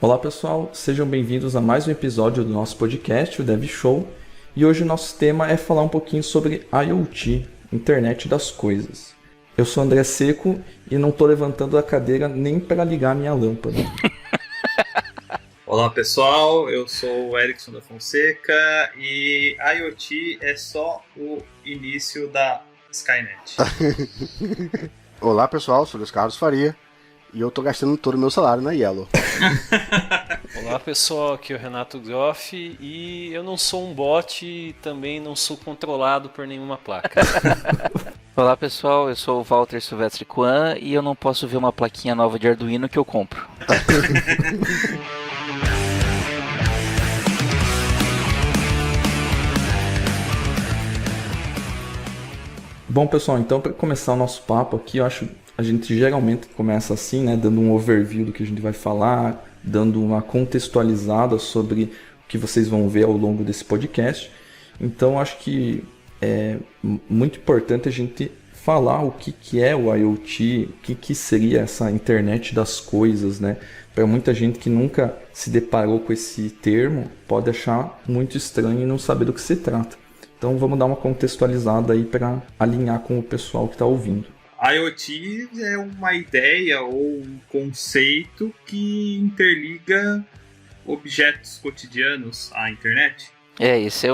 Olá pessoal, sejam bem-vindos a mais um episódio do nosso podcast, o Dev Show. E hoje o nosso tema é falar um pouquinho sobre IoT, Internet das Coisas. Eu sou André Seco e não estou levantando a cadeira nem para ligar minha lâmpada. Olá pessoal, eu sou o Erickson da Fonseca e IoT é só o início da Skynet. Olá pessoal, sou o Luiz Carlos Faria e eu tô gastando todo o meu salário na Yellow. Olá pessoal, aqui é o Renato Groff e eu não sou um bot e também não sou controlado por nenhuma placa. Olá pessoal, eu sou o Walter Silvestre Kwan e eu não posso ver uma plaquinha nova de Arduino que eu compro. Bom pessoal, então para começar o nosso papo aqui, eu acho que a gente geralmente começa assim, né, dando um overview do que a gente vai falar, dando uma contextualizada sobre o que vocês vão ver ao longo desse podcast. Então acho que é muito importante a gente falar o que é o IoT, o que seria essa internet das coisas, né? Para muita gente que nunca se deparou com esse termo, pode achar muito estranho e não saber do que se trata. Então vamos dar uma contextualizada aí para alinhar com o pessoal que está ouvindo. IoT é uma ideia ou um conceito que interliga objetos cotidianos à internet. Esse é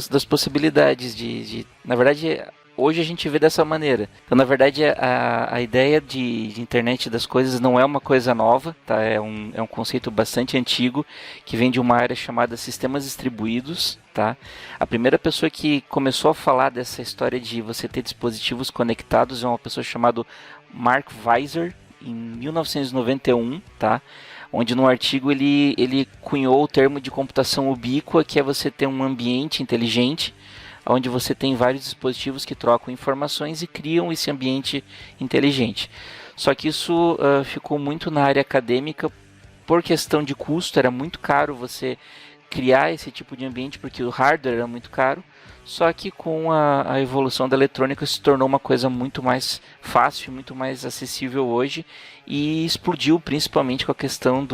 das possibilidades na verdade, hoje a gente vê dessa maneira. Então, na verdade, a ideia de internet das coisas não é uma coisa nova, tá? É um conceito bastante antigo, que vem de uma área chamada sistemas distribuídos, tá? A primeira pessoa que começou a falar dessa história de você ter dispositivos conectados é uma pessoa chamada Mark Weiser, em 1991, tá? Onde no artigo ele cunhou o termo de computação ubíqua, que é você ter um ambiente inteligente, onde você tem vários dispositivos que trocam informações e criam esse ambiente inteligente. Só que isso ficou muito na área acadêmica por questão de custo, era muito caro você criar esse tipo de ambiente, porque o hardware era muito caro. Só que com a evolução da eletrônica se tornou uma coisa muito mais fácil, muito mais acessível hoje e explodiu principalmente com a questão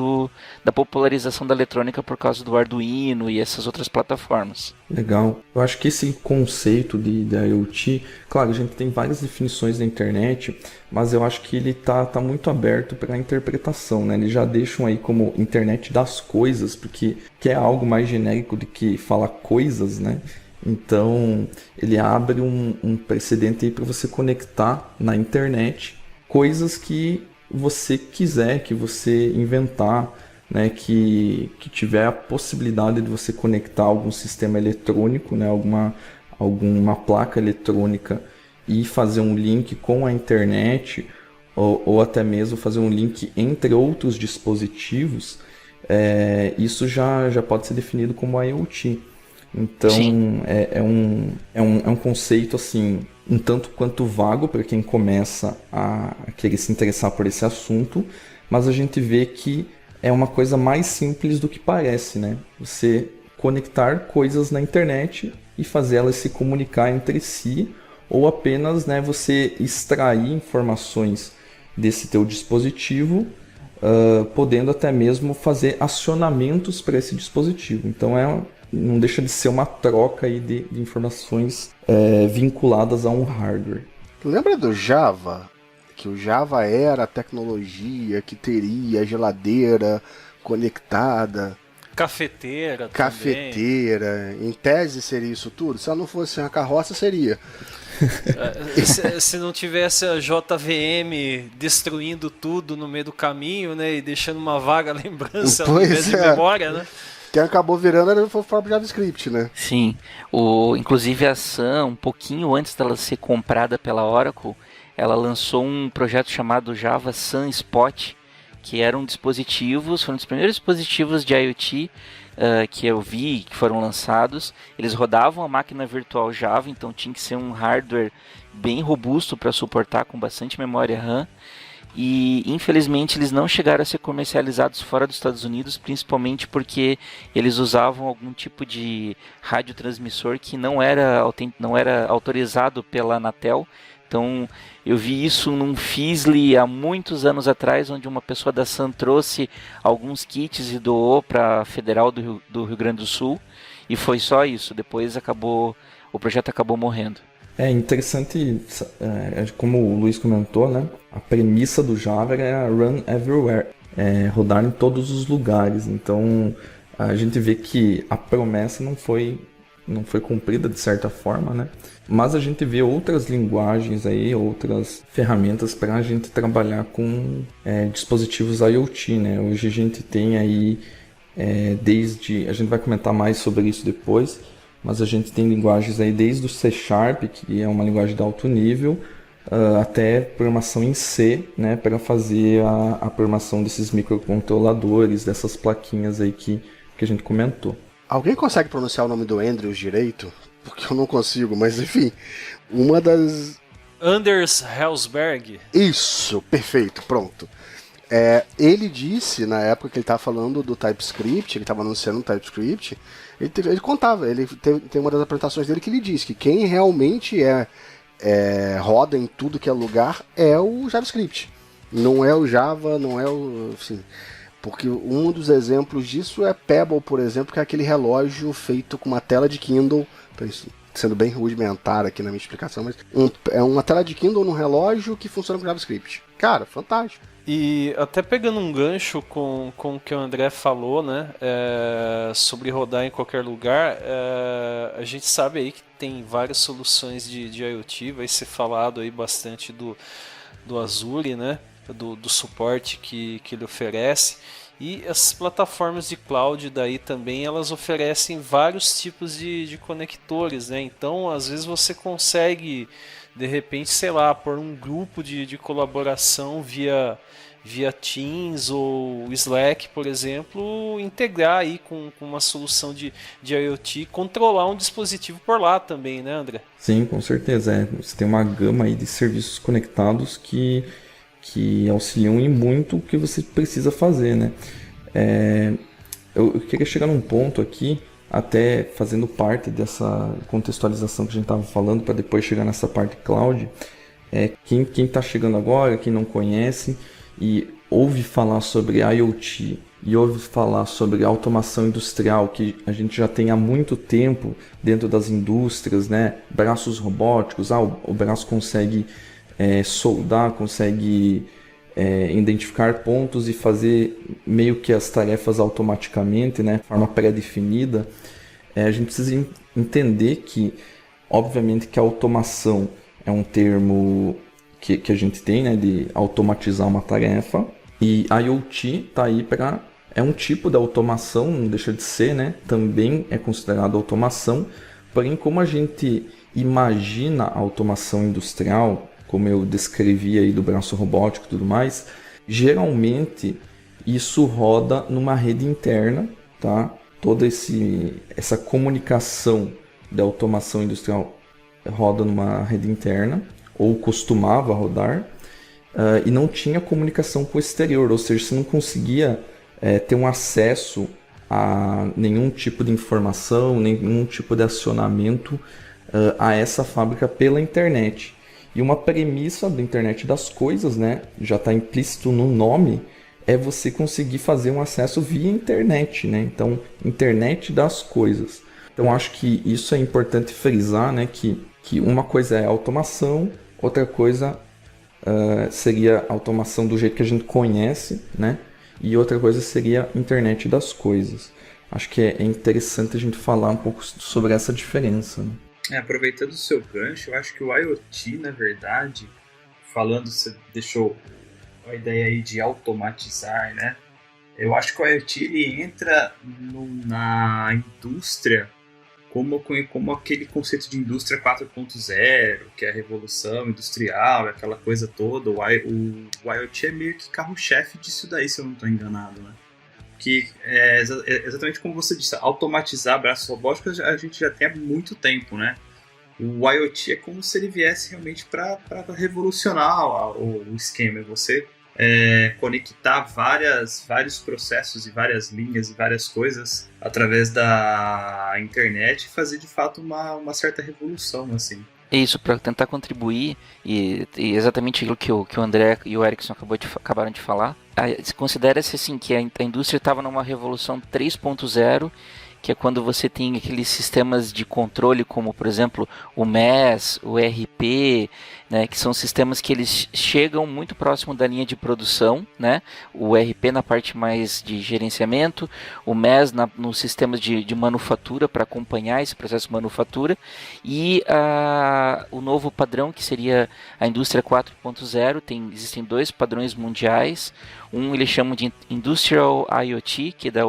da popularização da eletrônica por causa do Arduino e essas outras plataformas. Legal. Eu acho que esse conceito de IoT, claro, a gente tem várias definições na internet, mas eu acho que ele tá muito aberto para a interpretação, né? Eles já deixam aí como internet das coisas, porque que é algo mais genérico do que falar coisas, né? Então, ele abre um precedente aí para você conectar na internet coisas que você quiser, que você inventar, né? Que tiver a possibilidade de você conectar algum sistema eletrônico, né? Alguma placa eletrônica e fazer um link com a internet ou até mesmo fazer um link entre outros dispositivos. Isso já pode ser definido como IoT. Então é um conceito assim um tanto quanto vago para quem começa a querer se interessar por esse assunto, mas a gente vê que é uma coisa mais simples do que parece, né? Você conectar coisas na internet e fazer elas se comunicar entre si, ou apenas, né, você extrair informações desse teu dispositivo, podendo até mesmo fazer acionamentos para esse dispositivo. Então não deixa de ser uma troca aí de informações vinculadas a um hardware. Lembra do Java? Que o Java era a tecnologia que teria a geladeira conectada. Cafeteira. Em tese seria isso tudo? Se ela não fosse uma carroça, seria. Se não tivesse a JVM destruindo tudo no meio do caminho, né, e deixando uma vaga lembrança ao invés de memória, né? Que acabou virando era o próprio JavaScript, né? Sim, inclusive a Sun, um pouquinho antes dela ser comprada pela Oracle, ela lançou um projeto chamado Java Sun Spot, que eram dispositivos, foram os primeiros dispositivos de IoT que eu vi, que foram lançados. Eles rodavam a máquina virtual Java, então tinha que ser um hardware bem robusto para suportar, com bastante memória RAM. E infelizmente eles não chegaram a ser comercializados fora dos Estados Unidos, principalmente porque eles usavam algum tipo de radiotransmissor que não era autorizado pela Anatel, Então, eu vi isso num Fizzly há muitos anos atrás, onde uma pessoa da Sun trouxe alguns kits e doou para a Federal do Rio Grande do Sul, e foi só isso. Depois o projeto acabou morrendo. É interessante, como o Luiz comentou, né? A premissa do Java é run everywhere, rodar em todos os lugares. Então, a gente vê que a promessa não foi cumprida de certa forma, né? Mas a gente vê outras linguagens aí, outras ferramentas para a gente trabalhar com dispositivos IoT, né? Hoje a gente tem aí, a gente vai comentar mais sobre isso depois, mas a gente tem linguagens aí desde o C#, que é uma linguagem de alto nível, até programação em C, né? Para fazer a programação desses microcontroladores, dessas plaquinhas aí que a gente comentou. Alguém consegue pronunciar o nome do Andrews direito? Porque eu não consigo, mas enfim. Uma das... Anders Hellsberg. Isso, perfeito, pronto. Ele disse, na época que ele estava falando do TypeScript, ele estava anunciando o TypeScript, ele contava, ele tem uma das apresentações dele que ele diz que quem realmente roda em tudo que é lugar é o JavaScript. Não é o Java, não é o... Assim, porque um dos exemplos disso é Pebble, por exemplo, que é aquele relógio feito com uma tela de Kindle, sendo bem rudimentar aqui na minha explicação, mas é uma tela de Kindle num relógio que funciona com JavaScript. Cara, fantástico. E até pegando um gancho com o que o André falou, né, sobre rodar em qualquer lugar, a gente sabe aí que tem várias soluções de IoT, vai ser falado aí bastante do Azure, né, do suporte que ele oferece, e as plataformas de cloud daí também, elas oferecem vários tipos de conectores, né, então às vezes você consegue, de repente, sei lá, por um grupo de colaboração via Teams ou Slack, por exemplo, integrar aí com uma solução de IoT, controlar um dispositivo por lá também, né, André? Sim, com certeza. Você tem uma gama aí de serviços conectados que auxiliam em muito o que você precisa fazer, né? Eu queria chegar num ponto aqui, até fazendo parte dessa contextualização que a gente estava falando, para depois chegar nessa parte cloud. Quem está chegando agora, quem não conhece e ouve falar sobre IoT e ouve falar sobre automação industrial, que a gente já tem há muito tempo dentro das indústrias, né? Braços robóticos, o braço consegue soldar, consegue identificar pontos e fazer meio que as tarefas automaticamente, né? De forma pré-definida. A gente precisa entender que, obviamente, que a automação é um termo que a gente tem, né, de automatizar uma tarefa, e IoT está aí é um tipo de automação, não deixa de ser, né, também é considerado automação, porém como a gente imagina a automação industrial, como eu descrevi aí do braço robótico e tudo mais, geralmente isso roda numa rede interna, tá? Toda essa comunicação da automação industrial roda numa rede interna, ou costumava rodar, e não tinha comunicação com o exterior, ou seja, você não conseguia ter um acesso a nenhum tipo de informação, nenhum tipo de acionamento a essa fábrica pela internet. E uma premissa da internet das coisas, né, já está implícito no nome, é você conseguir fazer um acesso via internet, né? Então, internet das coisas. Então, acho que isso é importante frisar, né, que uma coisa é automação, outra coisa seria automação do jeito que a gente conhece, né? E outra coisa seria internet das coisas. Acho que é interessante a gente falar um pouco sobre essa diferença, né? Aproveitando o seu gancho, eu acho que o IoT, na verdade, falando, você deixou a ideia aí de automatizar, né? Eu acho que o IoT ele entra na indústria como aquele conceito de indústria 4.0, que é a revolução industrial, aquela coisa toda. O IoT é meio que carro-chefe disso daí, se eu não estou enganado, né? Que é exatamente como você disse, automatizar braços robóticos a gente já tem há muito tempo, né? O IoT é como se ele viesse realmente para revolucionar o esquema. Você conectar vários processos e várias linhas e várias coisas através da internet e fazer de fato uma certa revolução, assim. É isso, para tentar contribuir, e exatamente aquilo que o André e o Erickson acabaram de falar. Considera-se assim que a indústria estava numa revolução 3.0, que é quando você tem aqueles sistemas de controle como, por exemplo, o MES, o ERP, né, que são sistemas que eles chegam muito próximo da linha de produção, né? O ERP na parte mais de gerenciamento, o MES nos sistemas de manufatura para acompanhar esse processo de manufatura, e o novo padrão que seria a indústria 4.0. Existem 2 padrões mundiais. Um eles chamam de Industrial IoT, que é da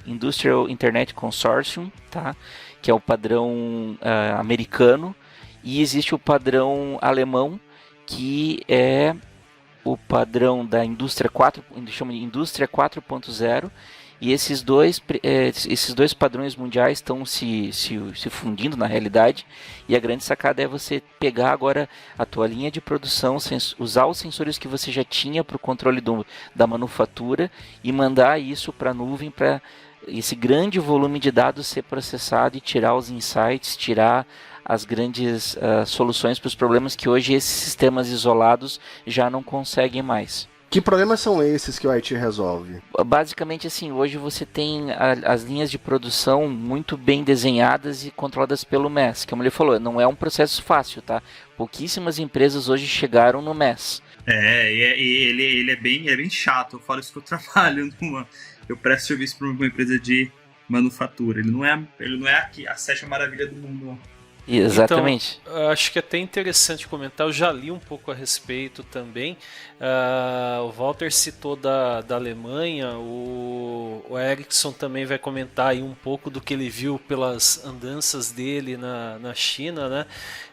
Industrial Internet Consortium, tá? Que é o padrão americano, e existe o padrão alemão, que é o padrão da indústria 4, chama de Indústria 4.0, e esses dois padrões mundiais estão se fundindo na realidade, e a grande sacada é você pegar agora a tua linha de produção, usar os sensores que você já tinha para o controle da manufatura e mandar isso para a nuvem, para esse grande volume de dados ser processado e tirar os insights, tirar as grandes soluções para os problemas que hoje esses sistemas isolados já não conseguem mais. Que problemas são esses que o IoT resolve? Basicamente assim, hoje você tem as linhas de produção muito bem desenhadas e controladas pelo MES. Como ele falou, não é um processo fácil, tá? Pouquíssimas empresas hoje chegaram no MES. Ele é bem chato. Eu falo isso que eu trabalho eu presto serviço para uma empresa de manufatura. Ele não é aqui a 7ª maravilha do mundo, não. Exatamente. Então, acho que é até interessante comentar, eu já li um pouco a respeito também. O Walter citou da Alemanha, o Erickson também vai comentar aí um pouco do que ele viu pelas andanças dele na China, né?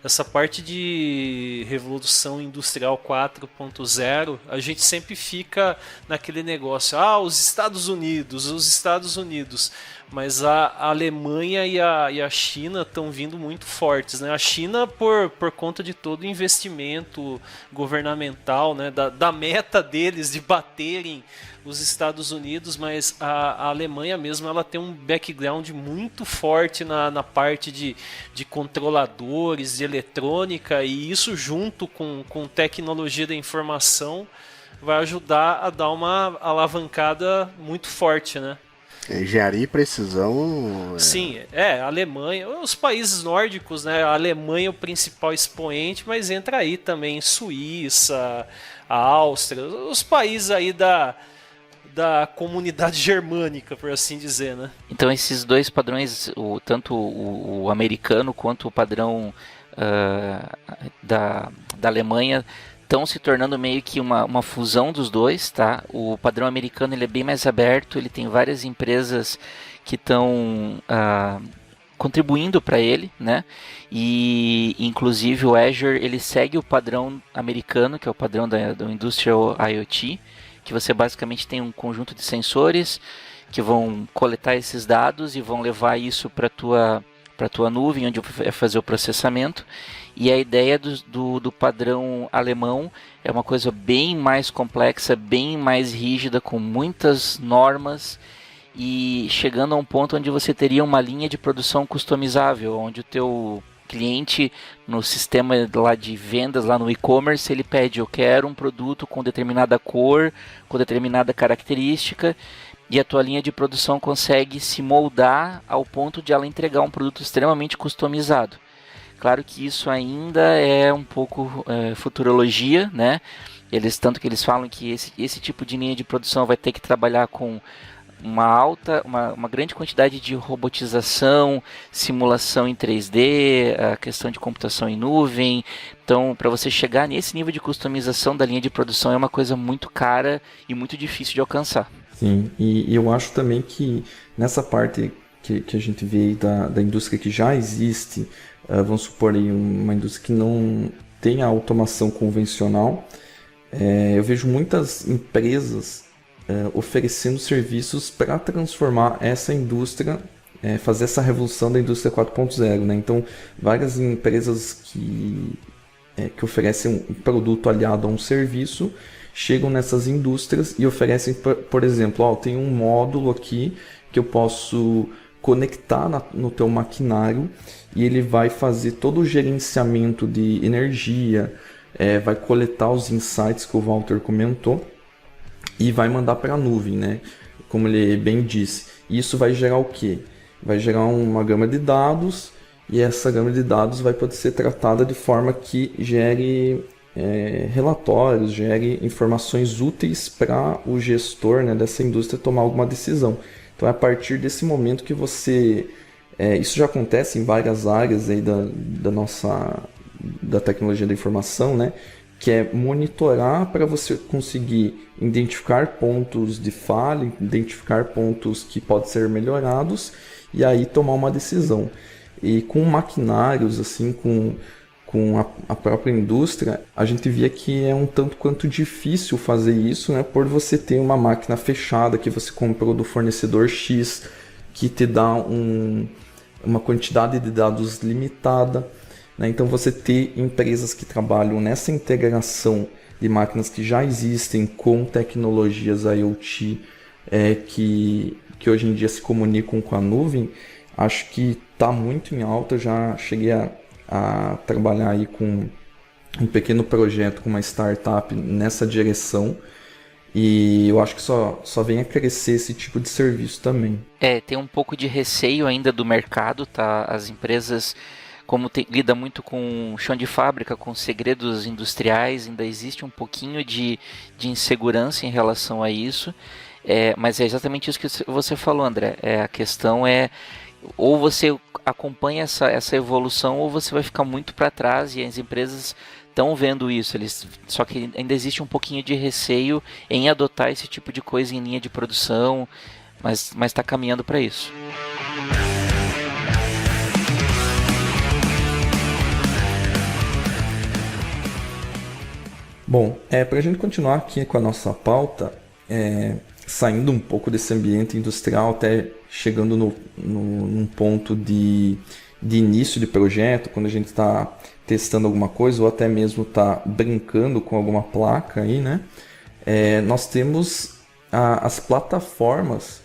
Essa parte de Revolução Industrial 4.0, a gente sempre fica naquele negócio, os Estados Unidos, mas a Alemanha e a China estão vindo muito fortes, né? A China por conta de todo o investimento governamental, né? Da meta deles de baterem os Estados Unidos, mas a Alemanha mesmo ela tem um background muito forte na parte de controladores, de eletrônica, e isso junto com tecnologia da informação vai ajudar a dar uma alavancada muito forte, né? Engenharia e precisão. Sim, a Alemanha, os países nórdicos, né? A Alemanha é o principal expoente, mas entra aí também Suíça, a Áustria, os países aí da comunidade germânica, por assim dizer, né? Então esses 2 padrões, tanto o americano quanto o padrão da Alemanha, estão se tornando meio que uma fusão dos dois, tá? O padrão americano ele é bem mais aberto, ele tem várias empresas que estão contribuindo para ele, né? E inclusive o Azure ele segue o padrão americano, que é o padrão do Industrial IoT, que você basicamente tem um conjunto de sensores que vão coletar esses dados e vão levar isso para tua nuvem, onde vai fazer o processamento. E a ideia do padrão alemão é uma coisa bem mais complexa, bem mais rígida, com muitas normas, e chegando a um ponto onde você teria uma linha de produção customizável, onde o teu cliente no sistema lá de vendas, lá no e-commerce, ele pede, eu quero um produto com determinada cor, com determinada característica, e a tua linha de produção consegue se moldar ao ponto de ela entregar um produto extremamente customizado. Claro que isso ainda é um pouco futurologia, né? Tanto que eles falam que esse tipo de linha de produção vai ter que trabalhar com uma grande quantidade de robotização, simulação em 3D, a questão de computação em nuvem. Então, para você chegar nesse nível de customização da linha de produção é uma coisa muito cara e muito difícil de alcançar. Sim, e eu acho também que nessa parte que a gente vê aí da indústria que já existe, vamos supor aí uma indústria que não tem a automação convencional, eu vejo muitas empresas oferecendo serviços para transformar essa indústria, fazer essa revolução da indústria 4.0, né? Então, várias empresas que oferecem um produto aliado a um serviço chegam nessas indústrias e oferecem, por exemplo, tem um módulo aqui que eu posso conectar no teu maquinário e ele vai fazer todo o gerenciamento de energia, vai coletar os insights que o Walter comentou e vai mandar para a nuvem, né? Como ele bem disse. Isso vai gerar o quê? Vai gerar uma gama de dados e essa gama de dados vai poder ser tratada de forma que gere relatórios, gere informações úteis para o gestor, né, dessa indústria tomar alguma decisão. Então é a partir desse momento que você... isso já acontece em várias áreas aí da tecnologia da informação, né, que é monitorar para você conseguir identificar pontos de falha, identificar pontos que podem ser melhorados e aí tomar uma decisão. E com maquinários, assim, com a própria indústria, a gente via que é um tanto quanto difícil fazer isso, né, por você ter uma máquina fechada que você comprou do fornecedor X, que te dá uma quantidade de dados limitada, né? Então você ter empresas que trabalham nessa integração de máquinas que já existem com tecnologias IoT que hoje em dia se comunicam com a nuvem, acho que está muito em alta. Eu já cheguei a trabalhar aí com um pequeno projeto com uma startup nessa direção e eu acho que só vem a crescer esse tipo de serviço também. Tem um pouco de receio ainda do mercado, tá? As empresas, como lida muito com chão de fábrica, com segredos industriais, ainda existe um pouquinho de insegurança em relação a isso, mas é exatamente isso que você falou, André. A questão ou você acompanha essa evolução ou você vai ficar muito para trás, e as empresas estão vendo isso, só que ainda existe um pouquinho de receio em adotar esse tipo de coisa em linha de produção, mas está caminhando para isso. Bom, para a gente continuar aqui com a nossa pauta, saindo um pouco desse ambiente industrial, até chegando num ponto de início de projeto, quando a gente está testando alguma coisa ou até mesmo está brincando com alguma placa aí, né? Nós temos as plataformas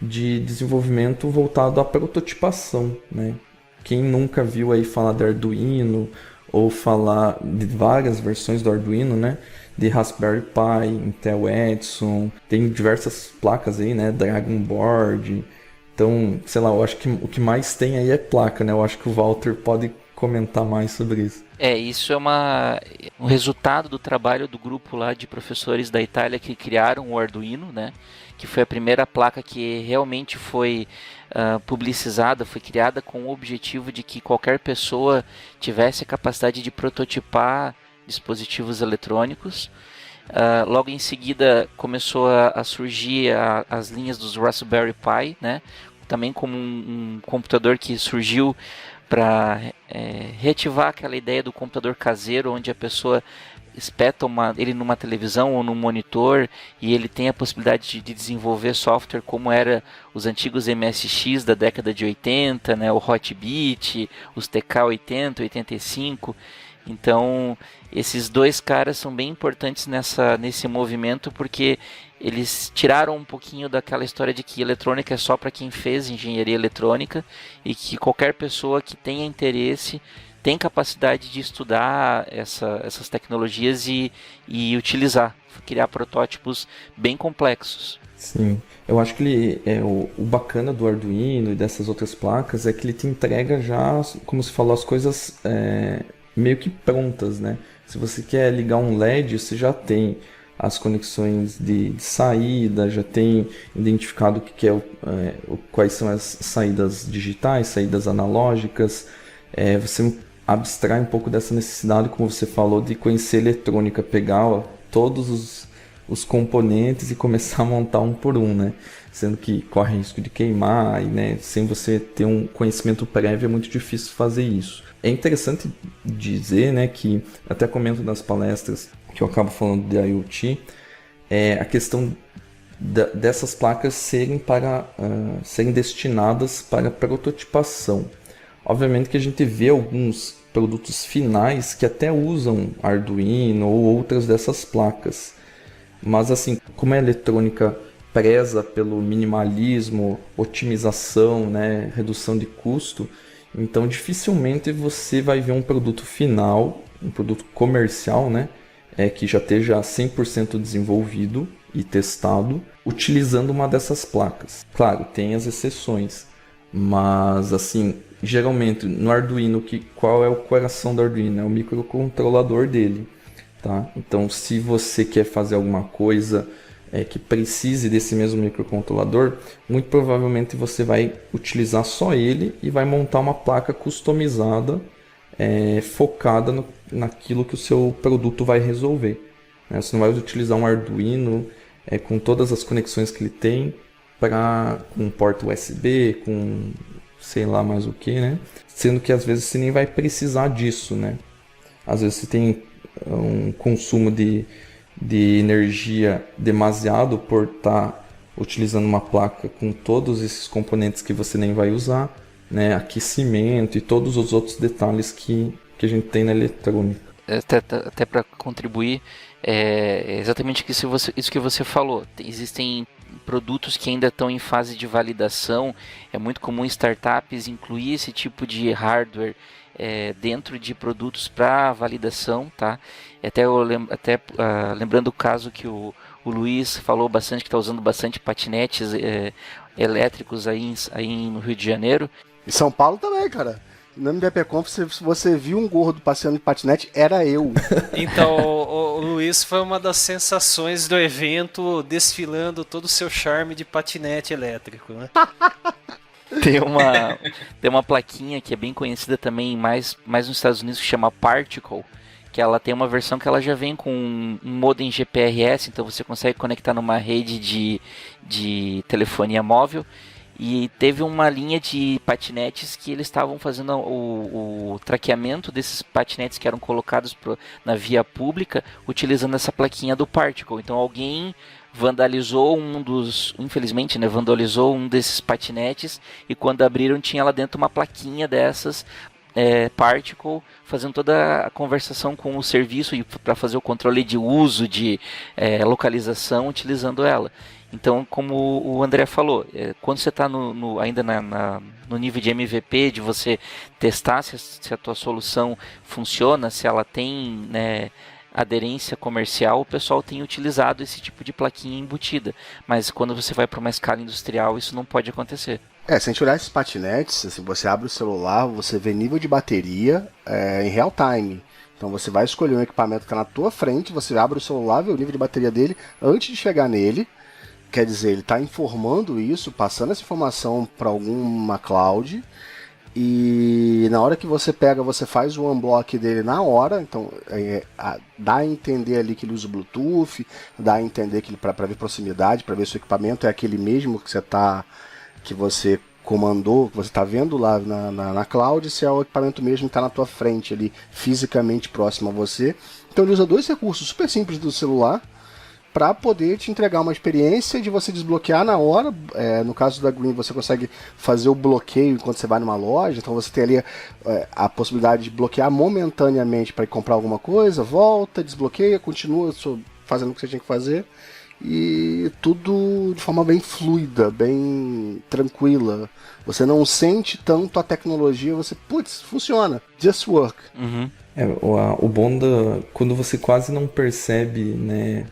de desenvolvimento voltado à prototipação, né? Quem nunca viu aí falar de Arduino ou falar de várias versões do Arduino, né? De Raspberry Pi, Intel Edison, tem diversas placas aí, né? Dragon Board. Então, sei lá, eu acho que o que mais tem aí é placa, né? Eu acho que o Walter pode comentar mais sobre isso. Isso é um resultado do trabalho do grupo lá de professores da Itália que criaram o Arduino, né? Que foi a primeira placa que realmente foi publicizada, foi criada com o objetivo de que qualquer pessoa tivesse a capacidade de prototipar dispositivos eletrônicos. Logo em seguida começou a surgir as linhas dos Raspberry Pi, né? Também como um computador que surgiu para reativar aquela ideia do computador caseiro, onde a pessoa espeta ele numa televisão ou num monitor e ele tem a possibilidade de desenvolver software como era os antigos MSX da década de 80, né, o Hotbit, os TK-80, 85. Então, esses dois caras são bem importantes nesse movimento, porque eles tiraram um pouquinho daquela história de que eletrônica é só para quem fez engenharia eletrônica e que qualquer pessoa que tenha interesse tem capacidade de estudar essas tecnologias e utilizar, criar protótipos bem complexos. Sim, eu acho que o bacana do Arduino e dessas outras placas é que ele te entrega já, como se falou, as coisas meio que prontas, né? Se você quer ligar um LED, você já tem as conexões de saída, já tem identificado quais são as saídas digitais, saídas analógicas. Você abstrai um pouco dessa necessidade, como você falou, de conhecer eletrônica, pegar todos os componentes e começar a montar um por um, né? Sendo que corre risco de queimar e, né, sem você ter um conhecimento prévio é muito difícil fazer isso. É interessante dizer, né, que até comento nas palestras que eu acabo falando de IoT, a questão dessas placas serem destinadas para prototipação. Obviamente que a gente vê alguns produtos finais que até usam Arduino ou outras dessas placas. Mas assim, como a eletrônica preza pelo minimalismo, otimização, né, redução de custo, então dificilmente você vai ver um produto final, um produto comercial, né, que já esteja 100% desenvolvido e testado, utilizando uma dessas placas. Claro, tem as exceções, mas assim, geralmente no Arduino, qual é o coração do Arduino? É o microcontrolador dele, tá? Então, se você quer fazer alguma coisa que precise desse mesmo microcontrolador, muito provavelmente você vai utilizar só ele e vai montar uma placa customizada, focada naquilo que o seu produto vai resolver, né? Você não vai utilizar um Arduino com todas as conexões que ele tem, com porta USB, com sei lá mais o que, né? Sendo que às vezes você nem vai precisar disso, né? Às vezes você tem um consumo de energia demasiado por estar utilizando uma placa com todos esses componentes que você nem vai usar, né? Aquecimento e todos os outros detalhes que a gente tem na eletrônica. Até para contribuir, exatamente isso que você falou. Existem produtos que ainda estão em fase de validação. É muito comum startups incluir esse tipo de hardware dentro de produtos para validação, tá? Lembrando o caso que o Luiz falou bastante, que está usando bastante patinetes elétricos aí no Rio de Janeiro. Em São Paulo também, cara. No MVP Conf, se você viu um gordo passeando de patinete, era eu. Então, o Luiz foi uma das sensações do evento, desfilando todo o seu charme de patinete elétrico, né? Tem uma plaquinha que é bem conhecida também, mais nos Estados Unidos, que chama Particle, que ela tem uma versão que ela já vem com um modem GPRS, então você consegue conectar numa rede de telefonia móvel. E teve uma linha de patinetes que eles estavam fazendo o traqueamento desses patinetes que eram colocados na via pública, utilizando essa plaquinha do Particle. Então alguém vandalizou infelizmente, né, vandalizou um desses patinetes, e quando abriram tinha lá dentro uma plaquinha dessas, Particle, fazendo toda a conversação com o serviço e para fazer o controle de uso, de localização, utilizando ela. Então, como o André falou, quando você está ainda no nível de MVP, de você testar se a tua solução funciona, se ela tem, né, aderência comercial, o pessoal tem utilizado esse tipo de plaquinha embutida. Mas quando você vai para uma escala industrial, isso não pode acontecer. Se a gente olhar esses patinetes, assim, você abre o celular, você vê nível de bateria em real time. Então você vai escolher um equipamento que está na tua frente, você abre o celular, vê o nível de bateria dele antes de chegar nele. Quer dizer, ele está informando isso, passando essa informação para alguma cloud, e na hora que você pega, você faz o unblock dele na hora. Então dá a entender ali que ele usa o Bluetooth, dá a entender que para ver proximidade, para ver se o equipamento é aquele mesmo que você comandou, que você está vendo lá na cloud, se é o equipamento mesmo que está na tua frente ali, fisicamente próximo a você. Então ele usa dois recursos super simples do celular para poder te entregar uma experiência de você desbloquear na hora. No caso da Green, você consegue fazer o bloqueio enquanto você vai numa loja, então você tem ali a possibilidade de bloquear momentaneamente para ir comprar alguma coisa, volta, desbloqueia, continua fazendo o que você tinha que fazer, e tudo de forma bem fluida, bem tranquila. Você não sente tanto a tecnologia, você, funciona, just work. Uhum. O bom quando você quase não percebe, né,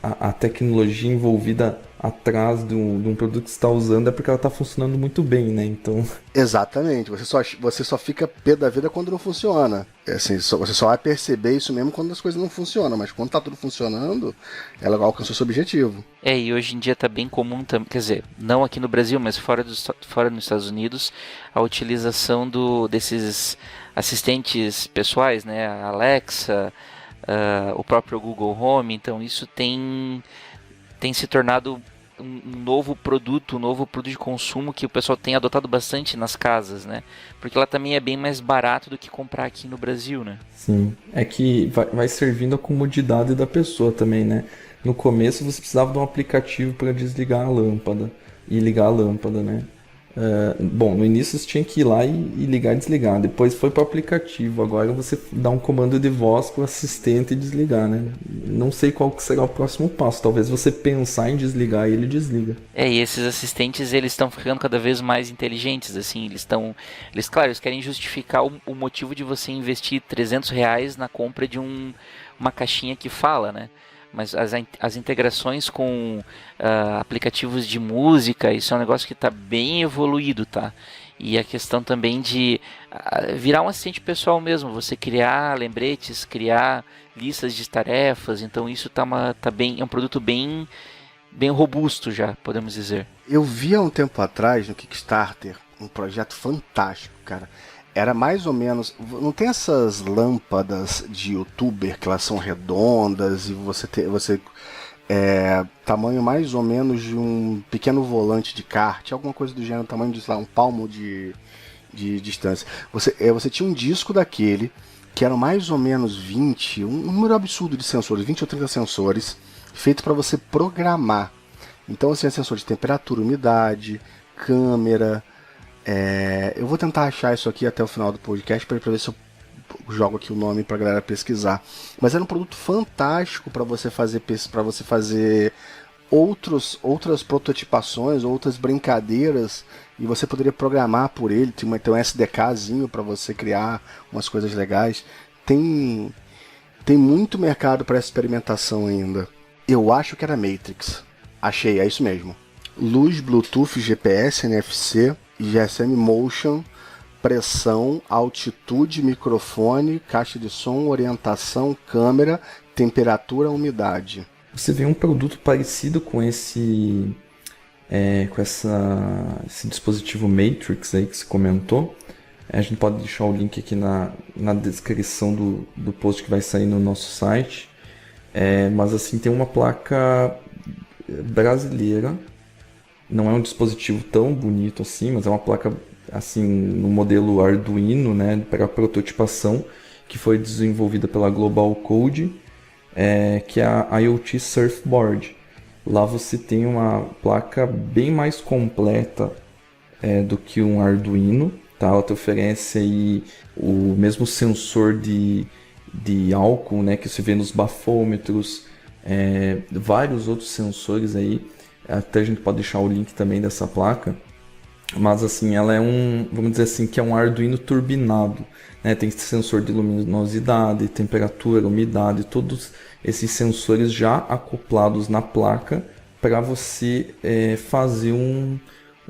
a tecnologia envolvida atrás de um produto que você está usando, é porque ela está funcionando muito bem, né? Então... Exatamente. Você só fica pé da vida quando não funciona. Assim, você só vai perceber isso mesmo quando as coisas não funcionam, mas quando está tudo funcionando, ela alcançou seu objetivo. E hoje em dia está bem comum, quer dizer, não aqui no Brasil, mas fora nos Estados Unidos, a utilização desses assistentes pessoais, né? A Alexa, o próprio Google Home. Então isso tem se tornado um novo produto de consumo que o pessoal tem adotado bastante nas casas, né? Porque ela também é bem mais barato do que comprar aqui no Brasil, né? Sim, é que vai servindo a comodidade da pessoa também, né? No começo você precisava de um aplicativo para desligar a lâmpada e ligar a lâmpada, né? Bom, no início você tinha que ir lá e ligar e desligar. Depois foi para o aplicativo. Agora você dá um comando de voz para o assistente desligar, né? Não sei qual que será o próximo passo. Talvez você pensar em desligar e ele desliga. E esses assistentes, eles estão ficando cada vez mais inteligentes, assim, claro, eles querem justificar o motivo de você investir R$300 na compra de uma caixinha que fala, né? Mas as integrações com aplicativos de música, isso é um negócio que está bem evoluído, tá? E a questão também de virar um assistente pessoal mesmo, você criar lembretes, criar listas de tarefas, então isso é um produto bem robusto já, podemos dizer. Eu vi há um tempo atrás no Kickstarter um projeto fantástico, cara. Era mais ou menos... Não tem essas lâmpadas de youtuber que elas são redondas e tamanho mais ou menos de um pequeno volante de kart, alguma coisa do gênero, tamanho de, sei lá, um palmo de distância. Você tinha um disco daquele que eram mais ou menos 20, um número absurdo de sensores, 20 ou 30 sensores, feito para você programar. Então você tinha sensor de temperatura, umidade, câmera... eu vou tentar achar isso aqui até o final do podcast para ver se eu jogo aqui o nome para a galera pesquisar. Mas era um produto fantástico para você fazer outras prototipações, outras brincadeiras, e você poderia programar por ele. Tem um SDKzinho para você criar umas coisas legais. Tem muito mercado para experimentação ainda. Eu acho que era Matrix. Achei, é isso mesmo. Luz, Bluetooth, GPS, NFC, GSM Motion, pressão, altitude, microfone, caixa de som, orientação, câmera, temperatura, umidade. Você vê um produto parecido com esse dispositivo Matrix aí que você comentou. A gente pode deixar o link aqui na descrição do post que vai sair no nosso site. Mas assim, tem uma placa brasileira. Não é um dispositivo tão bonito assim, mas é uma placa assim no modelo Arduino, né, para prototipação, que foi desenvolvida pela Global Code, que é a IoT Surfboard. Lá você tem uma placa bem mais completa do que um Arduino, tá? Ela te oferece aí o mesmo sensor de álcool, né, que você vê nos bafômetros, vários outros sensores aí. Até a gente pode deixar o link também dessa placa. Mas assim, ela é vamos dizer assim, que é um Arduino turbinado, né? Tem sensor de luminosidade, temperatura, umidade, todos esses sensores já acoplados na placa para você fazer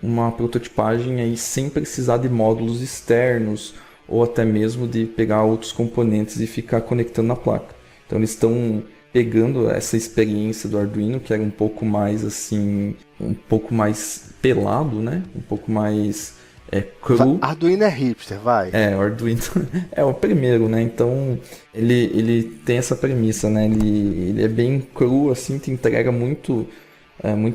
uma prototipagem aí sem precisar de módulos externos ou até mesmo de pegar outros componentes e ficar conectando na placa. Então eles estão pegando essa experiência do Arduino, que era um pouco mais assim, um pouco mais pelado, né? Um pouco mais cru. Arduino é hipster, vai. O Arduino é o primeiro, né? Então ele tem essa premissa, né? Ele é bem cru, assim, te entrega muito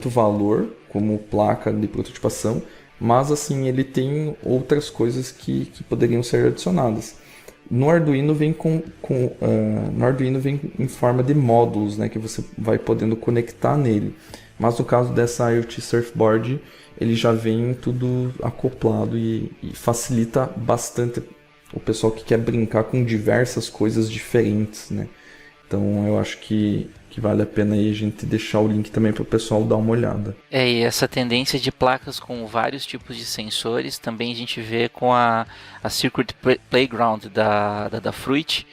valor como placa de prototipação, mas assim, ele tem outras coisas que poderiam ser adicionadas. No Arduino vem no Arduino vem em forma de módulos, né, que você vai podendo conectar nele. Mas no caso dessa IoT Surfboard, ele já vem tudo acoplado e facilita bastante o pessoal que quer brincar com diversas coisas diferentes, né? Então eu acho que vale a pena aí a gente deixar o link também para o pessoal dar uma olhada. E essa tendência de placas com vários tipos de sensores também a gente vê com a Circuit Playground da Fruit,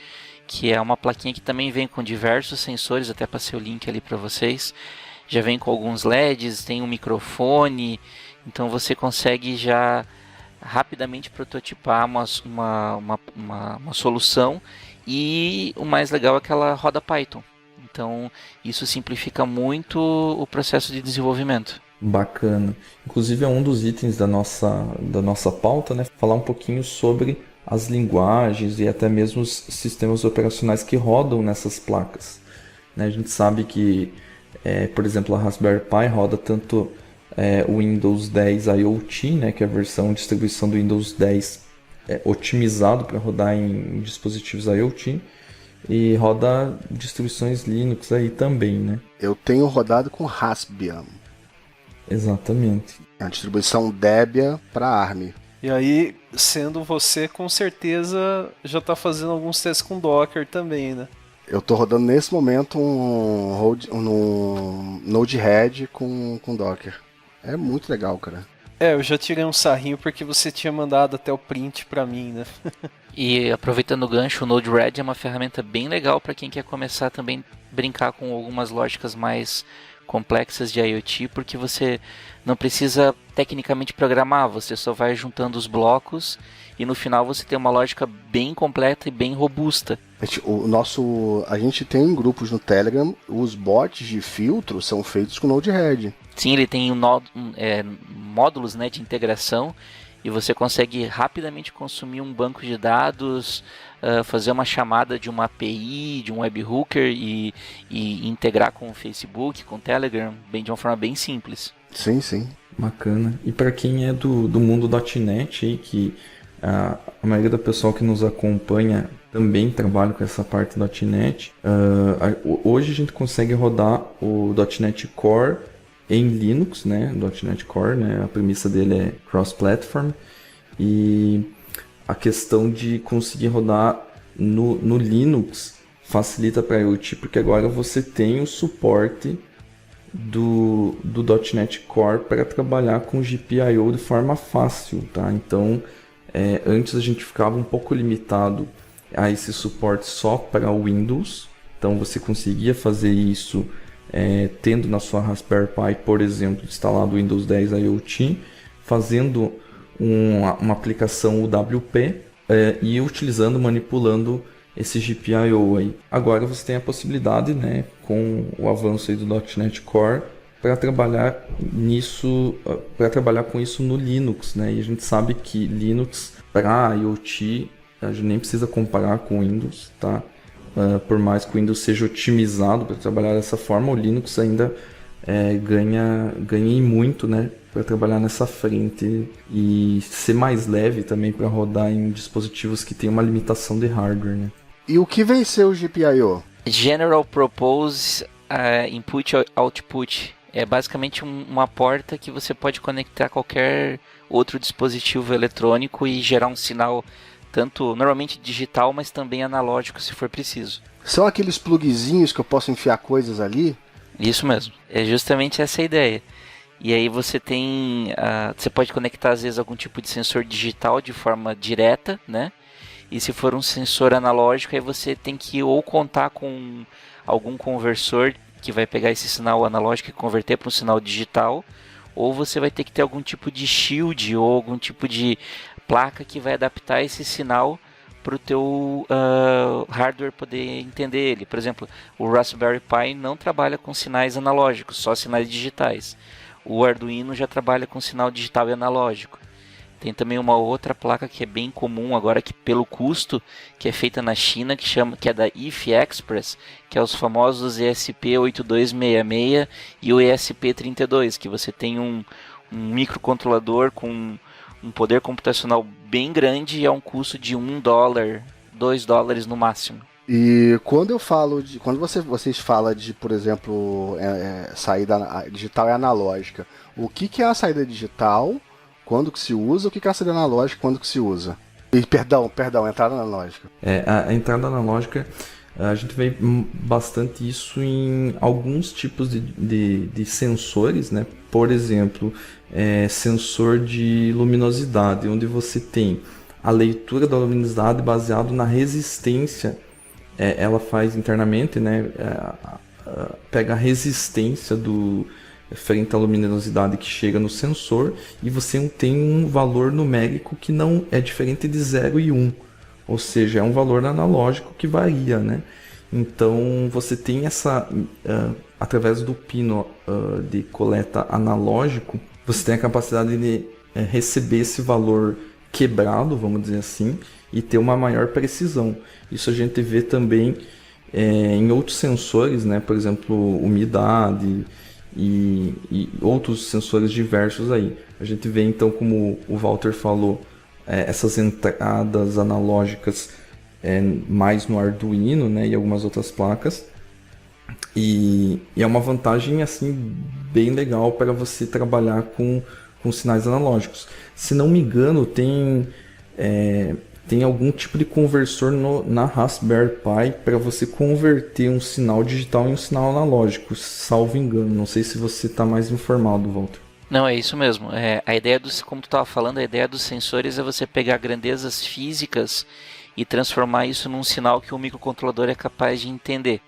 que é uma plaquinha que também vem com diversos sensores, até passei o link ali para vocês. Já vem com alguns LEDs, tem um microfone, então você consegue já rapidamente prototipar uma solução, e o mais legal é que ela roda Python. Então, isso simplifica muito o processo de desenvolvimento. Bacana. Inclusive, é um dos itens da nossa pauta, né? Falar um pouquinho sobre as linguagens e até mesmo os sistemas operacionais que rodam nessas placas, né? A gente sabe que, por exemplo, a Raspberry Pi roda tanto o Windows 10 IoT, né? Que é a versão distribuição do Windows 10 otimizado para rodar em dispositivos IoT. E roda distribuições Linux aí também, né? Eu tenho rodado com Raspbian. Exatamente. É a distribuição Debian para ARM. E aí, sendo você, com certeza já está fazendo alguns testes com Docker também, né? Eu estou rodando nesse momento um Node-RED com Docker. É muito legal, cara. Eu já tirei um sarrinho porque você tinha mandado até o print para mim, né? E aproveitando o gancho, o Node-RED é uma ferramenta bem legal para quem quer começar também a brincar com algumas lógicas mais complexas de IoT, porque você não precisa tecnicamente programar, você só vai juntando os blocos e no final você tem uma lógica bem completa e bem robusta. A gente tem grupos no Telegram, os bots de filtro são feitos com Node-RED. Sim, ele tem módulos, né, de integração e você consegue rapidamente consumir um banco de dados, fazer uma chamada de uma API, de um webhooker e integrar com o Facebook, com o Telegram, de uma forma bem simples. Sim, sim. Bacana. E para quem é do mundo .NET, aí, que a maioria do pessoal que nos acompanha também trabalha com essa parte do .NET, hoje a gente consegue rodar o .NET Core em Linux, né? O .NET Core, né? A premissa dele é cross-platform e a questão de conseguir rodar no Linux facilita para a IoT, porque agora você tem o suporte do .NET Core para trabalhar com GPIO de forma fácil, tá? Então, antes a gente ficava um pouco limitado a esse suporte só para Windows, então você conseguia fazer isso tendo na sua Raspberry Pi, por exemplo, instalado o Windows 10 IoT, fazendo uma aplicação UWP e manipulando esse GPIO aí. Agora você tem a possibilidade, né, com o avanço aí do .NET Core, para trabalhar com isso no Linux, né? E a gente sabe que Linux para IoT a gente nem precisa comparar com o Windows, tá? Por mais que o Windows seja otimizado para trabalhar dessa forma, o Linux ainda ganha muito, né, para trabalhar nessa frente e ser mais leve também para rodar em dispositivos que têm uma limitação de hardware, né? E o que venceu o GPIO? General Purpose Input Output é basicamente uma porta que você pode conectar a qualquer outro dispositivo eletrônico e gerar um sinal tanto normalmente digital, mas também analógico se for preciso. São aqueles plugzinhos que eu posso enfiar coisas ali? Isso mesmo, é justamente essa a ideia. E aí você pode conectar às vezes algum tipo de sensor digital de forma direta, né? E se for um sensor analógico, aí você tem que ou contar com algum conversor que vai pegar esse sinal analógico e converter para um sinal digital, ou você vai ter que ter algum tipo de shield ou algum tipo de placa que vai adaptar esse sinal para o teu hardware poder entender ele. Por exemplo, o Raspberry Pi não trabalha com sinais analógicos, só sinais digitais. O Arduino já trabalha com sinal digital e analógico. Tem também uma outra placa que é bem comum agora, que pelo custo, que é feita na China, que é da IF Express, que é os famosos ESP8266 e o ESP32, que você tem um microcontrolador com um poder computacional bem grande e a um custo de $1, $2 no máximo. E quando vocês falam de, por exemplo, saída digital e analógica, o que é a saída digital? Quando que se usa? O que é a saída analógica? Quando que se usa? E, perdão, entrada analógica. A entrada analógica, a gente vê bastante isso em alguns tipos de sensores, né? Por exemplo, sensor de luminosidade, onde você tem a leitura da luminosidade baseado na resistência. Ela faz internamente, né? Pega a resistência frente à luminosidade que chega no sensor e você tem um valor numérico que não é diferente de 0 e 1, ou seja, é um valor analógico que varia, né? Então você tem através do pino de coleta analógico, você tem a capacidade de receber esse valor quebrado, vamos dizer assim, e ter uma maior precisão. Isso a gente vê também em outros sensores, né? Por exemplo, umidade e outros sensores diversos aí. A gente vê então, como o Walter falou, essas entradas analógicas mais no Arduino, né, e algumas outras placas, e é uma vantagem assim bem legal para você trabalhar com com sinais analógicos. Se não me engano, tem algum tipo de conversor na Raspberry Pi para você converter um sinal digital em um sinal analógico, salvo engano. Não sei se você está mais informado, Walter. Não, é isso mesmo. A ideia como tu estava falando, a ideia dos sensores é você pegar grandezas físicas e transformar isso num sinal que o microcontrolador é capaz de entender.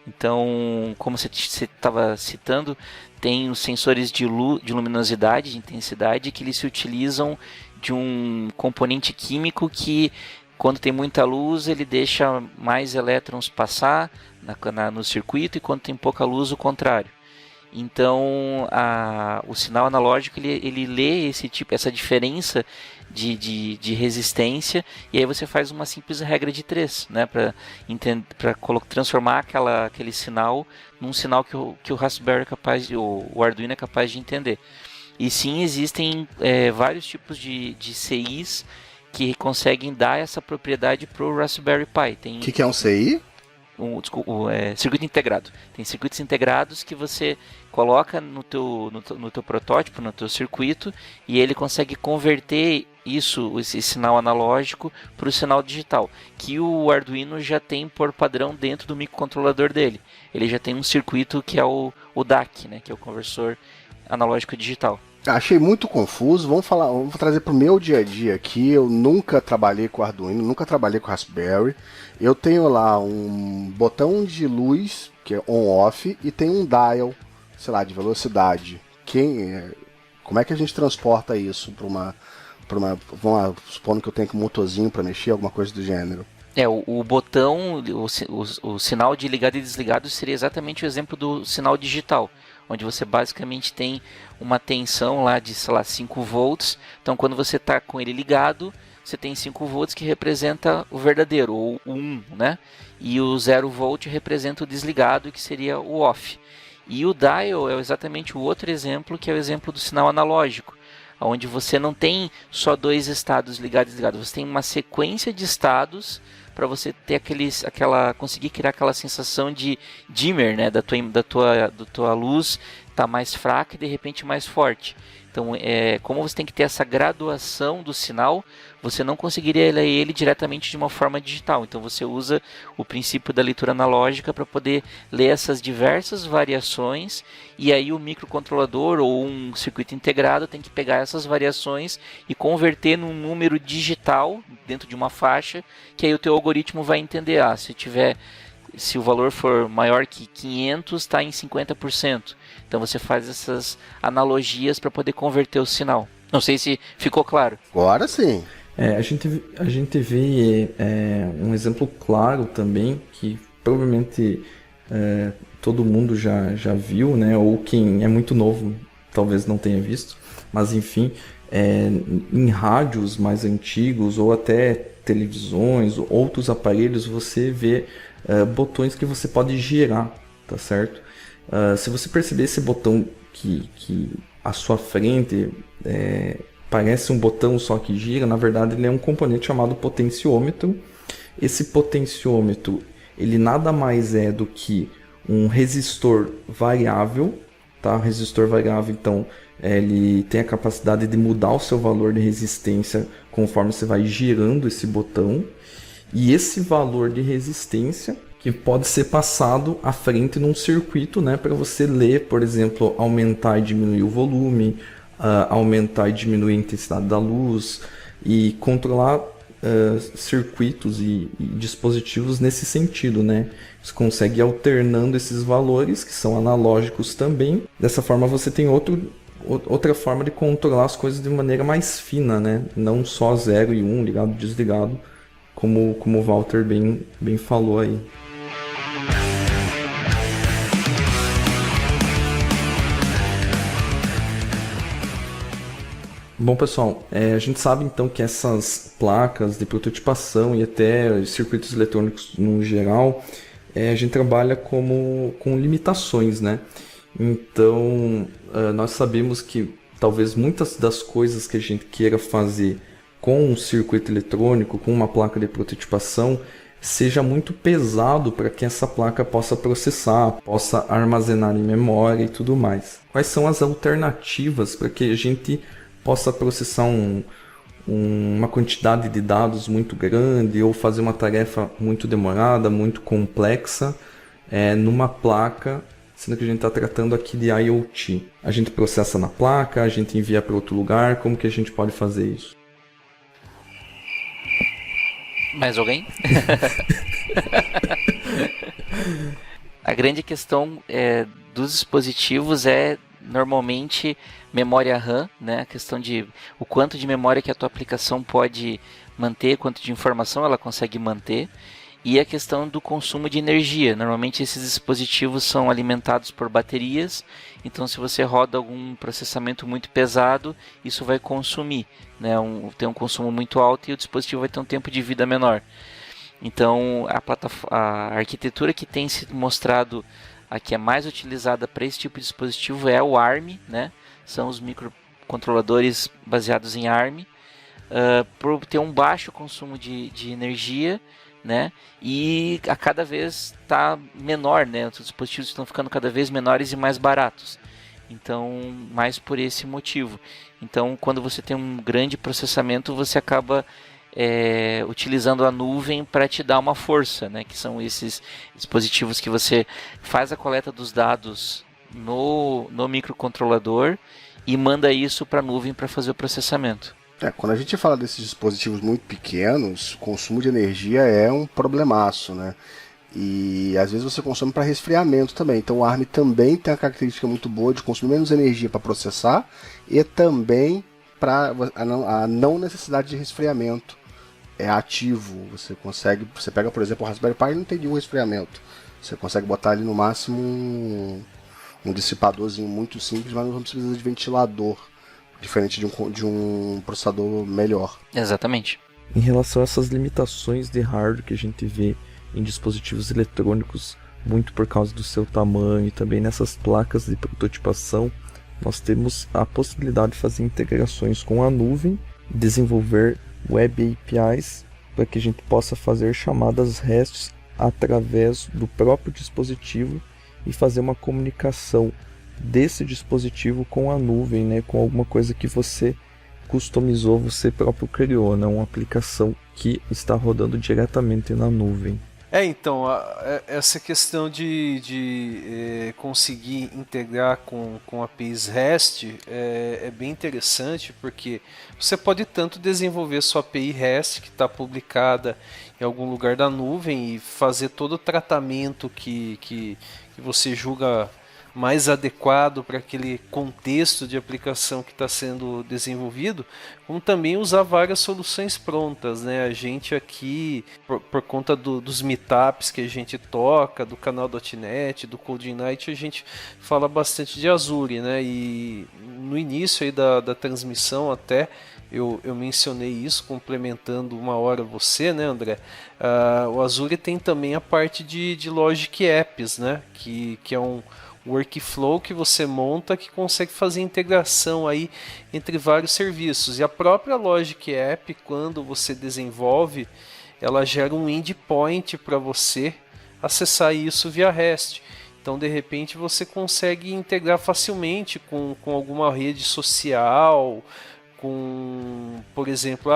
Então, como você estava citando, tem os sensores de luminosidade, de intensidade, que eles se utilizam de um componente químico que, quando tem muita luz, ele deixa mais elétrons passar no circuito, e quando tem pouca luz, o contrário. Então, o sinal analógico ele lê essa diferença de resistência, e aí você faz uma simples regra de 3, né, para transformar aquele sinal num sinal que o Raspberry é capaz, o Arduino é capaz de entender. E sim, existem vários tipos de CIs que conseguem dar essa propriedade para o Raspberry Pi. O que é um CI? Circuito integrado. Tem circuitos integrados que você coloca no teu protótipo, no teu circuito, e ele consegue converter esse sinal analógico para o sinal digital, que o Arduino já tem por padrão dentro do microcontrolador dele. Ele já tem um circuito que é o DAC, né, que é o conversor analógico digital. Achei muito confuso. Vamos trazer para o meu dia a dia aqui. Eu nunca trabalhei com Arduino, nunca trabalhei com Raspberry. Eu tenho lá um botão de luz, que é on-off, e tem um dial, sei lá, de velocidade. Como é que a gente transporta isso para uma... Vamos lá, supondo que eu tenho um motorzinho para mexer, alguma coisa do gênero. O botão, o sinal de ligado e desligado seria exatamente o exemplo do sinal digital, onde você basicamente tem uma tensão lá de, sei lá, 5 volts. Então, quando você está com ele ligado, você tem 5 volts que representa o verdadeiro, ou o 1, né? E o 0 volt representa o desligado, que seria o off. E o dial é exatamente o outro exemplo, que é o exemplo do sinal analógico, onde você não tem só 2 estados ligados e desligados, você tem uma sequência de estados para você ter conseguir criar aquela sensação de dimmer, né, da tua luz tá mais fraca e de repente mais forte. Então, como você tem que ter essa graduação do sinal, você não conseguiria ler ele diretamente de uma forma digital. Então, você usa o princípio da leitura analógica para poder ler essas diversas variações, e aí o microcontrolador ou um circuito integrado tem que pegar essas variações e converter num número digital dentro de uma faixa, que aí o teu algoritmo vai entender, se o valor for maior que 500, está em 50%. Então você faz essas analogias para poder converter o sinal. Não sei se ficou claro. Agora sim. A gente vê um exemplo claro também, que provavelmente todo mundo já viu, né? Ou quem é muito novo talvez não tenha visto. Mas enfim, em rádios mais antigos ou até televisões, outros aparelhos, você vê botões que você pode girar, tá certo? Se você perceber esse botão que à sua frente parece um botão só que gira, na verdade ele é um componente chamado potenciômetro. Esse potenciômetro, ele nada mais é do que um resistor variável, tá? Resistor variável, então, ele tem a capacidade de mudar o seu valor de resistência conforme você vai girando esse botão. E esse valor de resistência que pode ser passado à frente num circuito, né, para você ler, por exemplo, aumentar e diminuir o volume, aumentar e diminuir a intensidade da luz e controlar circuitos e dispositivos nesse sentido, né? Você consegue ir alternando esses valores que são analógicos também. Dessa forma você tem outra forma de controlar as coisas de maneira mais fina, né? Não só 0 e 1, ligado e desligado, como o Walter bem falou aí. Bom, pessoal, a gente sabe então que essas placas de prototipação e até circuitos eletrônicos no geral, a gente trabalha com limitações, né? Então, nós sabemos que talvez muitas das coisas que a gente queira fazer com um circuito eletrônico, com uma placa de prototipação, seja muito pesado para que essa placa possa processar, possa armazenar em memória e tudo mais. Quais são as alternativas para que a gente possa processar uma quantidade de dados muito grande ou fazer uma tarefa muito demorada, muito complexa numa placa, sendo que a gente está tratando aqui de IoT. A gente processa na placa, a gente envia para outro lugar, como que a gente pode fazer isso? Mais alguém? A grande questão dos dispositivos é normalmente memória RAM, né? A questão de o quanto de memória que a tua aplicação pode manter, quanto de informação ela consegue manter, e a questão do consumo de energia. Normalmente esses dispositivos são alimentados por baterias, então se você roda algum processamento muito pesado, isso vai consumir, né? Tem um consumo muito alto e o dispositivo vai ter um tempo de vida menor. Então a arquitetura que tem se mostrado a que é mais utilizada para esse tipo de dispositivo é o ARM, né? São os microcontroladores baseados em ARM, por ter um baixo consumo de energia, né? E a cada vez está menor, né? Os dispositivos estão ficando cada vez menores e mais baratos. Então, mais por esse motivo. Então, quando você tem um grande processamento, você acaba utilizando a nuvem para te dar uma força, né? Que são esses dispositivos que você faz a coleta dos dados no microcontrolador e manda isso para a nuvem para fazer o processamento. Quando a gente fala desses dispositivos muito pequenos, o consumo de energia é um problemaço, né? E às vezes você consome para resfriamento também. Então o ARM também tem a característica muito boa de consumir menos energia para processar e também para a não necessidade de resfriamento. É ativo, você pega, por exemplo, o Raspberry Pi e não tem nenhum resfriamento. Você consegue botar ali no máximo um dissipadorzinho muito simples, mas não precisa de ventilador, diferente de um processador melhor. Exatamente. Em relação a essas limitações de hardware que a gente vê em dispositivos eletrônicos, muito por causa do seu tamanho e também nessas placas de prototipação, nós temos a possibilidade de fazer integrações com a nuvem, desenvolver Web APIs para que a gente possa fazer chamadas REST através do próprio dispositivo e fazer uma comunicação desse dispositivo com a nuvem, né, com alguma coisa que você customizou, você próprio criou, né, uma aplicação que está rodando diretamente na nuvem. Então, essa questão de conseguir integrar com APIs REST é bem interessante, porque você pode tanto desenvolver sua API REST, que está publicada em algum lugar da nuvem, e fazer todo o tratamento que você julga mais adequado para aquele contexto de aplicação que está sendo desenvolvido, como também usar várias soluções prontas, né? A gente aqui, por conta dos meetups que a gente toca, do canal .NET, do Code Night, a gente fala bastante de Azure, né? E no início aí da transmissão até eu mencionei isso, complementando uma hora você, né, André? O Azure tem também a parte de Logic Apps, né? Que é um workflow que você monta que consegue fazer integração aí entre vários serviços. E a própria Logic App, quando você desenvolve, ela gera um endpoint para você acessar isso via REST. Então, de repente, você consegue integrar facilmente com alguma rede social, com, por exemplo,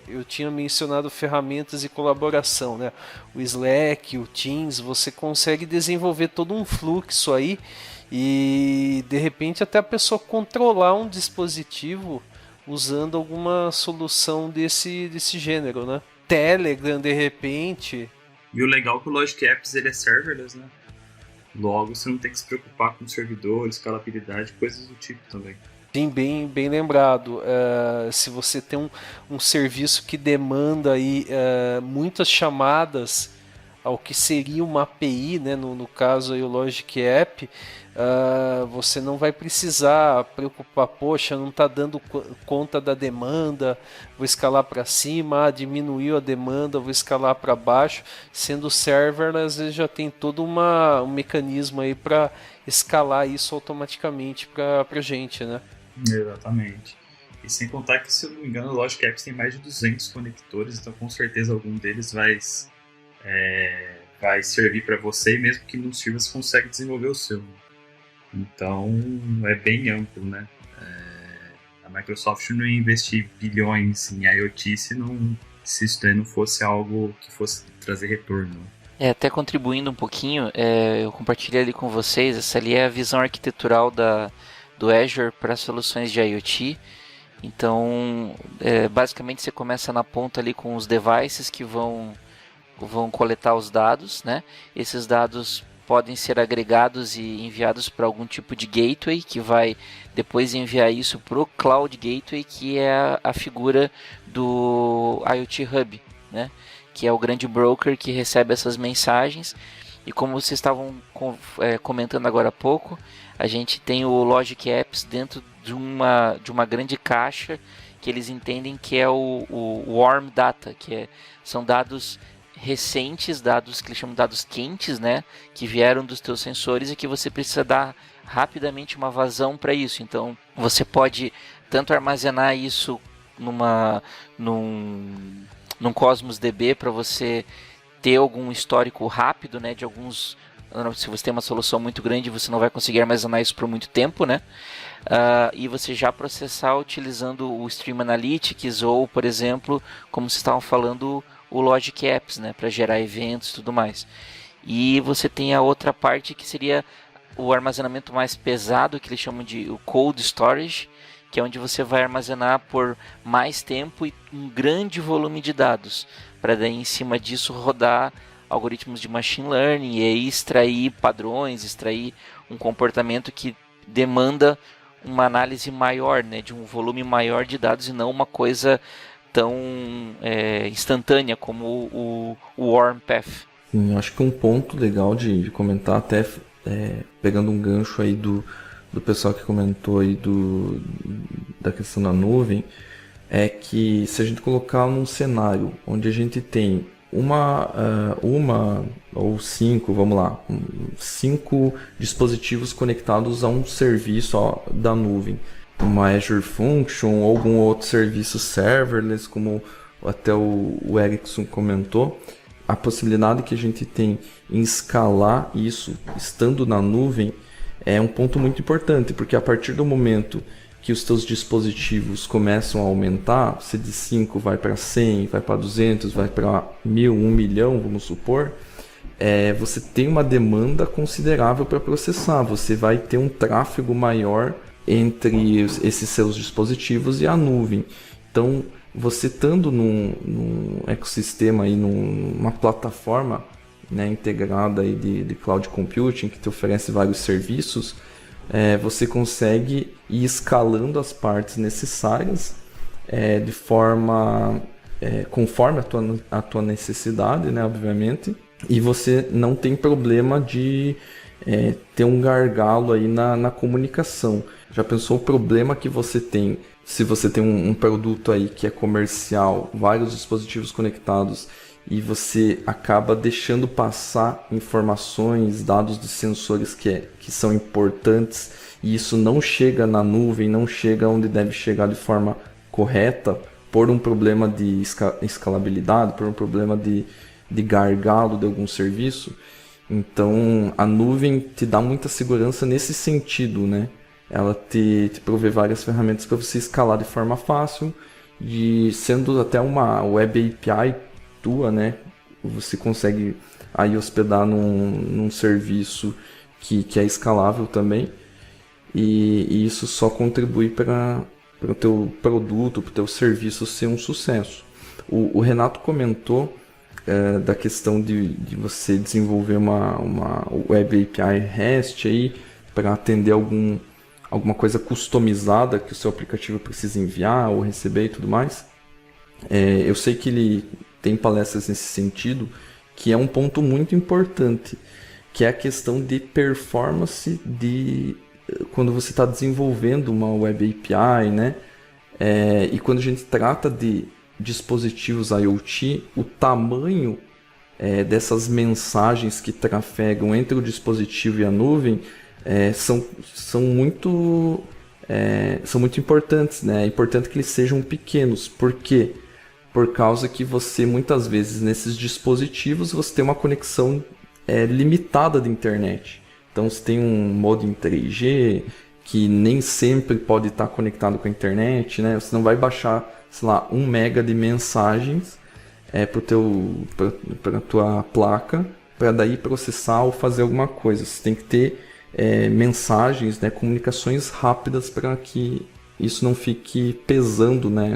eu tinha mencionado ferramentas de colaboração, né? O Slack, o Teams, você consegue desenvolver todo um fluxo aí e de repente até a pessoa controlar um dispositivo usando alguma solução desse gênero, né? Telegram, de repente. E o legal é que o Logic Apps ele é serverless, né? Logo você não tem que se preocupar com servidores, escalabilidade, coisas do tipo também. Sim, bem lembrado. Se você tem um serviço que demanda aí, muitas chamadas ao que seria uma API, né, no caso aí o Logic App, você não vai precisar preocupar, poxa, não está dando conta da demanda, vou escalar para cima, diminuiu a demanda, vou escalar para baixo. Sendo serverless, ele já tem todo um mecanismo aí para escalar isso automaticamente para a gente, né? Exatamente. E sem contar que, se eu não me engano, o Logic Apps tem mais de 200 conectores, então com certeza algum deles vai servir para você, e mesmo que não sirva, você consegue desenvolver o seu. Então é bem amplo, né? A Microsoft não ia investir bilhões em IoT se isso daí não fosse algo que fosse trazer retorno. Até contribuindo um pouquinho, eu compartilhei ali com vocês, essa ali é a visão arquitetural do Azure para soluções de IoT. Então, basicamente você começa na ponta ali com os devices que vão coletar os dados, né? Esses dados podem ser agregados e enviados para algum tipo de gateway, que vai depois enviar isso para o Cloud Gateway, que é a figura do IoT Hub, né? Que é o grande broker que recebe essas mensagens. E como vocês estavam comentando agora há pouco, a gente tem o Logic Apps dentro de uma grande caixa que eles entendem que é o warm data, são dados recentes, dados que eles chamam de dados quentes, né, que vieram dos teus sensores e que você precisa dar rapidamente uma vazão para isso. Então você pode tanto armazenar isso num Cosmos DB para você ter algum histórico rápido, né, de alguns. Se você tem uma solução muito grande, você não vai conseguir armazenar isso por muito tempo, né? E você já processar utilizando o Stream Analytics ou, por exemplo, como vocês estavam falando, o Logic Apps, né, para gerar eventos e tudo mais. E você tem a outra parte que seria o armazenamento mais pesado, que eles chamam de o Cold Storage, que é onde você vai armazenar por mais tempo e um grande volume de dados, para daí em cima disso rodar algoritmos de machine learning e aí extrair padrões, extrair um comportamento que demanda uma análise maior, né, de um volume maior de dados e não uma coisa tão instantânea como o Warm Path. Sim, acho que um ponto legal de comentar, até pegando um gancho aí do pessoal que comentou aí da questão da nuvem, é que se a gente colocar num cenário onde a gente tem uma ou 5, vamos lá, 5 dispositivos conectados a um serviço da nuvem, uma Azure Function ou algum outro serviço serverless, como até o Erickson comentou, a possibilidade que a gente tem em escalar isso estando na nuvem é um ponto muito importante, porque a partir do momento que os teus dispositivos começam a aumentar, se de 5 vai para 100, vai para 200, vai para 1.000, 1 milhão, vamos supor, você tem uma demanda considerável para processar, você vai ter um tráfego maior entre esses seus dispositivos e a nuvem. Então, você estando num ecossistema, aí, numa plataforma, né, integrada aí de cloud computing, que te oferece vários serviços, você consegue ir escalando as partes necessárias de forma conforme a tua necessidade, né, obviamente, e você não tem problema de ter um gargalo aí na comunicação. Já pensou o problema que você tem se você tem um produto aí que é comercial, vários dispositivos conectados, e você acaba deixando passar informações, dados de sensores que são importantes, e isso não chega na nuvem, não chega onde deve chegar de forma correta, por um problema de escalabilidade, por um problema de gargalo de algum serviço. Então a nuvem te dá muita segurança nesse sentido, né? Ela te provê várias ferramentas para você escalar de forma fácil, e sendo até uma web API tua, né? Você consegue aí hospedar num serviço que é escalável também, e isso só contribui para o teu produto, para o teu serviço ser um sucesso. O Renato comentou da questão de você desenvolver uma web API REST aí para atender alguma coisa customizada que o seu aplicativo precisa enviar ou receber e tudo mais. Eu sei que ele tem palestras nesse sentido, que é um ponto muito importante, que é a questão de performance quando você está desenvolvendo uma web API, né? E quando a gente trata de dispositivos IoT, o tamanho dessas mensagens que trafegam entre o dispositivo e a nuvem são muito são muito importantes, né? É importante que eles sejam pequenos. Por quê? Por causa que você, muitas vezes, nesses dispositivos, você tem uma conexão limitada de internet. Então, você tem um modem 3G, que nem sempre pode estar conectado com a internet, né? Você não vai baixar, sei lá, 1 mega de mensagens para a tua placa, para daí processar ou fazer alguma coisa. Você tem que ter mensagens, né, comunicações rápidas para que isso não fique pesando, né,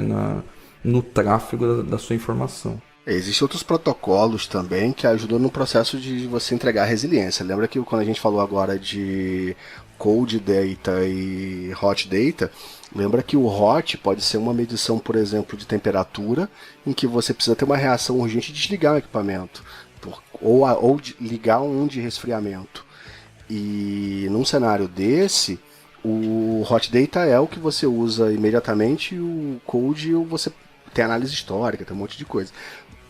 no tráfego da sua informação. Existem outros protocolos também que ajudam no processo de você entregar resiliência. Lembra que quando a gente falou agora de cold data e hot data, lembra que o hot pode ser uma medição, por exemplo, de temperatura, em que você precisa ter uma reação urgente de desligar o equipamento, ou ligar um de resfriamento. E num cenário desse, o hot data é o que você usa imediatamente, e o cold você tem análise histórica, tem um monte de coisa.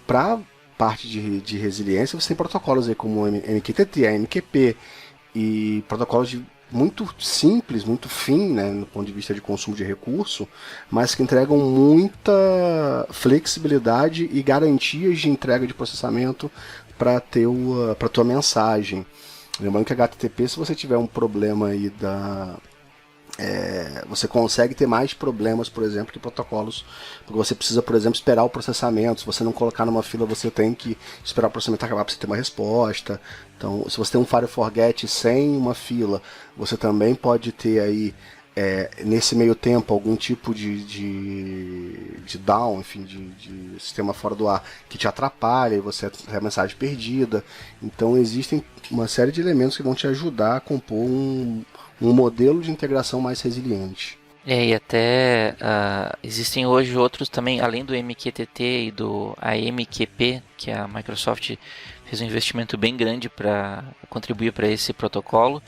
Para parte de resiliência, você tem protocolos aí como MQTT, MQP, e protocolos muito simples, muito fim, né, no ponto de vista de consumo de recurso, mas que entregam muita flexibilidade e garantias de entrega de processamento para a tua mensagem. Lembrando que HTTP, se você tiver um problema aí você consegue ter mais problemas, por exemplo, que protocolos, porque você precisa, por exemplo, esperar o processamento. Se você não colocar numa fila, você tem que esperar o processamento acabar para você ter uma resposta. Então, se você tem um fire forget sem uma fila, você também pode ter aí, nesse meio tempo, algum tipo de down, enfim, de sistema fora do ar que te atrapalha e você tem a mensagem perdida. Então, existem uma série de elementos que vão te ajudar a compor um modelo de integração mais resiliente. E até existem hoje outros também, além do MQTT e do AMQP, que a Microsoft fez um investimento bem grande para contribuir para esse protocolo.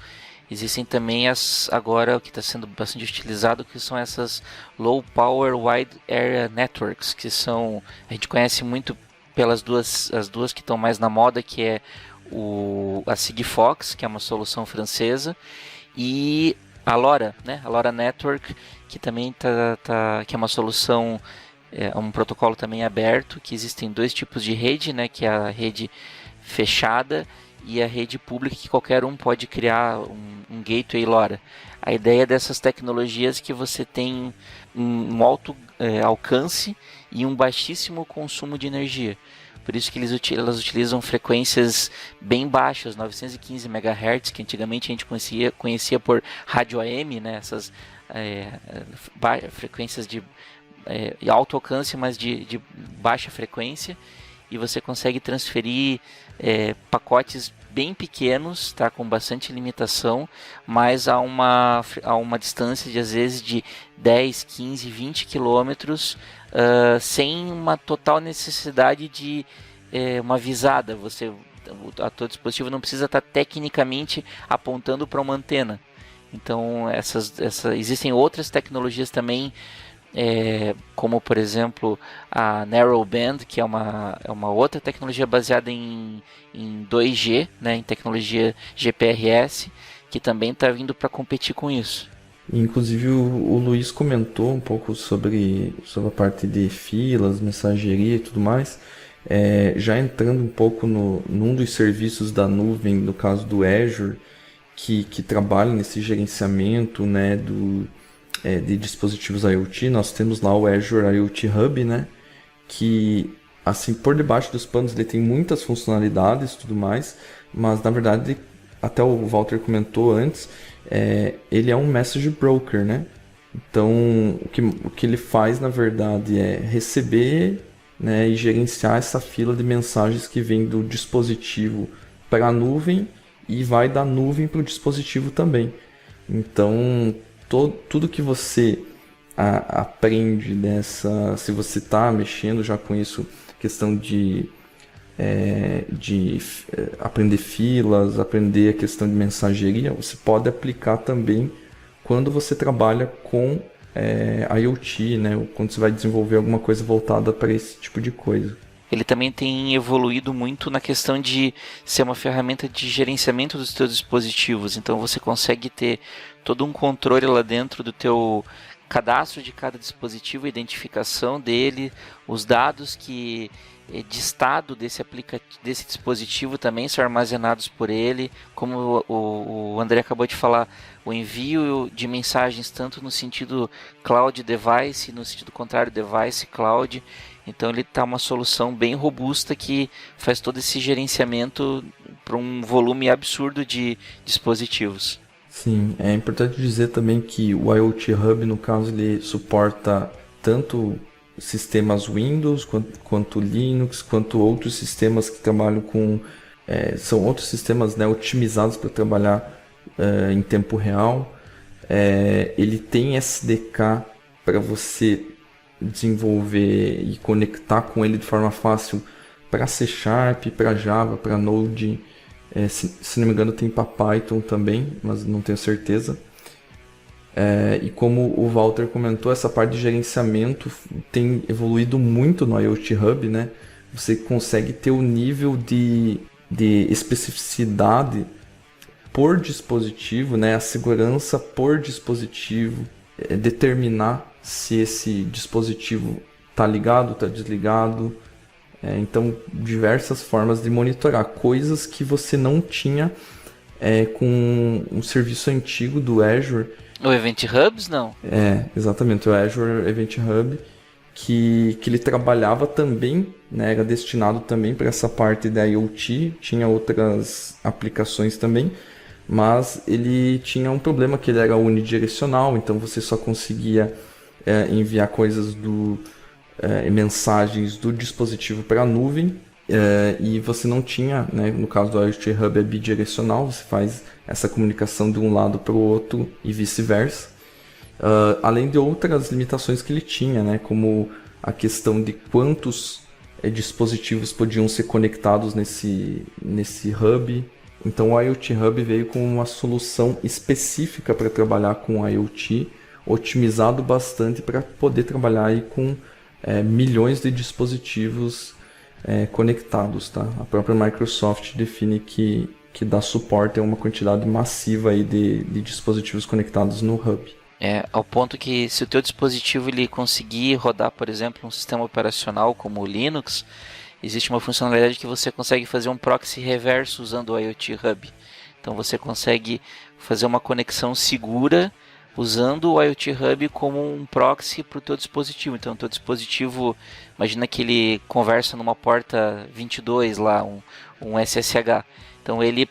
Existem também agora o que está sendo bastante utilizado, que são essas Low Power Wide Area Networks, que a gente conhece muito pelas as duas que estão mais na moda, que é a Sigfox, que é uma solução francesa, e a LoRa, né? A LoRa Network, que também que é uma solução, um protocolo também aberto, que existem 2 tipos de rede, né? Que é a rede fechada e a rede pública, que qualquer um pode criar um gateway LoRa. A ideia dessas tecnologias é que você tem um alto alcance e um baixíssimo consumo de energia. Por isso que elas utilizam frequências bem baixas, 915 MHz, que antigamente a gente conhecia por rádio AM, né? Essas frequências de alto alcance, mas de baixa frequência. E você consegue transferir pacotes bem pequenos, tá, com bastante limitação, mas a uma distância de, às vezes, de 10, 15, 20 quilômetros, sem uma total necessidade de uma visada. O teu dispositivo não precisa estar tecnicamente apontando para uma antena. Então existem outras tecnologias também, como por exemplo a Narrowband, que é uma outra tecnologia baseada em 2G, né, em tecnologia GPRS, que também está vindo para competir com isso. Inclusive o Luiz comentou um pouco sobre a parte de filas, mensageria e tudo mais, já entrando um pouco num dos serviços da nuvem, no caso do Azure, que trabalha nesse gerenciamento, né, de dispositivos IoT. Nós temos lá o Azure IoT Hub, né, que assim, por debaixo dos panos ele tem muitas funcionalidades e tudo mais, mas na verdade, até o Walter comentou antes, ele é um message broker, né? Então, o que ele faz, na verdade, é receber, né, e gerenciar essa fila de mensagens que vem do dispositivo para a nuvem e vai da nuvem para o dispositivo também. Então, tudo que você aprende se você está mexendo já com isso, questão de aprender filas, aprender a questão de mensageria, você pode aplicar também quando você trabalha com IoT, né? Quando você vai desenvolver alguma coisa voltada para esse tipo de coisa. ele também tem evoluído muito na questão de ser uma ferramenta de gerenciamento dos teus dispositivos. Então você consegue ter todo um controle lá dentro do teu cadastro de cada dispositivo, a identificação dele, os dados de estado desse dispositivo também são armazenados por ele, como o André acabou de falar, o envio de mensagens tanto no sentido cloud device, no sentido contrário device cloud. Então ele está uma solução bem robusta que faz todo esse gerenciamento para um volume absurdo de dispositivos. Sim, é importante dizer também que o IoT Hub, no caso, ele suporta tanto sistemas Windows, quanto Linux, quanto outros sistemas que trabalham com... são outros sistemas, né, otimizados para trabalhar em tempo real. Ele tem SDK para você desenvolver e conectar com ele de forma fácil para C Sharp, para Java, para Node. Se não me engano tem para Python também, mas não tenho certeza. E como o Walter comentou, essa parte de gerenciamento tem evoluído muito no IoT Hub, né? Você consegue ter o nível de especificidade por dispositivo, né? A segurança por dispositivo, determinar se esse dispositivo está ligado, está desligado. Então, diversas formas de monitorar, coisas que você não tinha com um serviço antigo do Azure. O Event Hubs, não? Exatamente, o Azure Event Hub, que ele trabalhava também, né, era destinado também para essa parte da IoT, tinha outras aplicações também, mas ele tinha um problema que ele era unidirecional, então você só conseguia enviar coisas mensagens do dispositivo para a nuvem, e você não tinha, né, no caso do IoT Hub é bidirecional, você faz essa comunicação de um lado para o outro e vice-versa, além de outras limitações que ele tinha, né, como a questão de quantos dispositivos podiam ser conectados nesse hub. Então o IoT Hub veio com uma solução específica para trabalhar com IoT, otimizado bastante para poder trabalhar aí com milhões de dispositivos conectados, tá? A própria Microsoft define que dá suporte a uma quantidade massiva aí de dispositivos conectados no Hub. Ao ponto que se o teu dispositivo ele conseguir rodar, por exemplo, um sistema operacional como o Linux, existe uma funcionalidade que você consegue fazer um proxy reverso usando o IoT Hub. Então você consegue fazer uma conexão segura usando o IoT Hub como um proxy para o teu dispositivo. Então o teu dispositivo, imagina que ele conversa numa porta 22 lá, um SSH. Então ele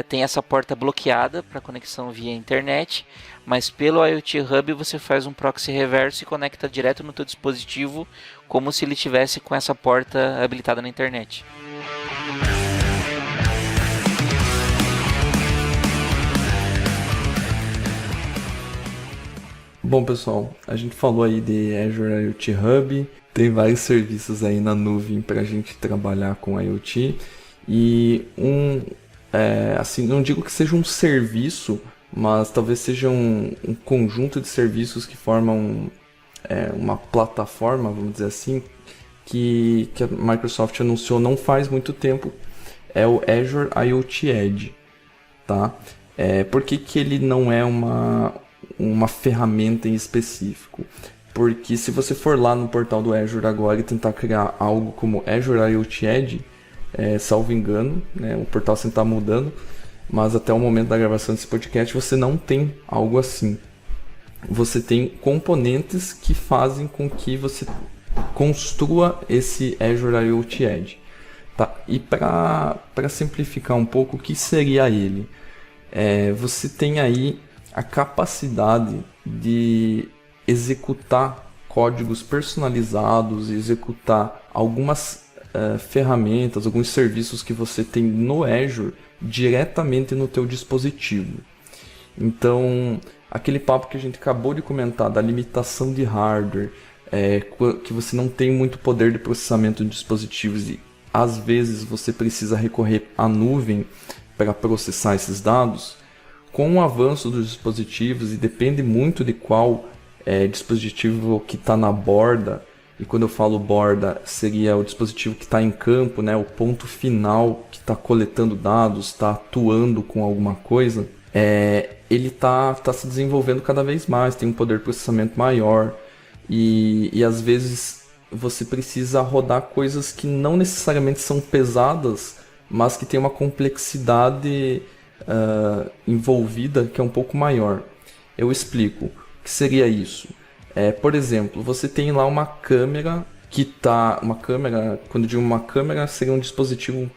tem essa porta bloqueada para conexão via internet, mas pelo IoT Hub você faz um proxy reverso e conecta direto no teu dispositivo como se ele tivesse com essa porta habilitada na internet. Bom, pessoal, a gente falou aí de Azure IoT Hub, tem vários serviços aí na nuvem para a gente trabalhar com IoT, e assim, não digo que seja um serviço, mas talvez seja um conjunto de serviços que formam uma plataforma, vamos dizer assim, que a Microsoft anunciou não faz muito tempo, é o Azure IoT Edge, tá? Por que ele não é uma ferramenta em específico? Porque se você for lá no portal do Azure agora e tentar criar algo como Azure IoT Edge, salvo engano, né, o portal sempre está mudando, mas até o momento da gravação desse podcast você não tem algo assim. Você tem componentes que fazem com que você construa esse Azure IoT Edge. Tá? E para simplificar um pouco, o que seria ele? Você tem aí a capacidade de executar códigos personalizados, executar algumas ferramentas, alguns serviços que você tem no Azure diretamente no teu dispositivo. Então, aquele papo que a gente acabou de comentar da limitação de hardware, que você não tem muito poder de processamento de dispositivos e às vezes você precisa recorrer à nuvem para processar esses dados, com o avanço dos dispositivos, e depende muito de qual dispositivo que está na borda, E quando eu falo borda, seria o dispositivo que está em campo, né, o ponto final que está coletando dados, está atuando com alguma coisa. Ele está se desenvolvendo cada vez mais, tem um poder de processamento maior. E às vezes você precisa rodar coisas que não necessariamente são pesadas, mas que tem uma complexidade envolvida que é um pouco maior. Eu explico. O que seria isso? Por exemplo, você tem lá uma câmera que está... Uma câmera, quando eu digo uma câmera, seria um dispositivo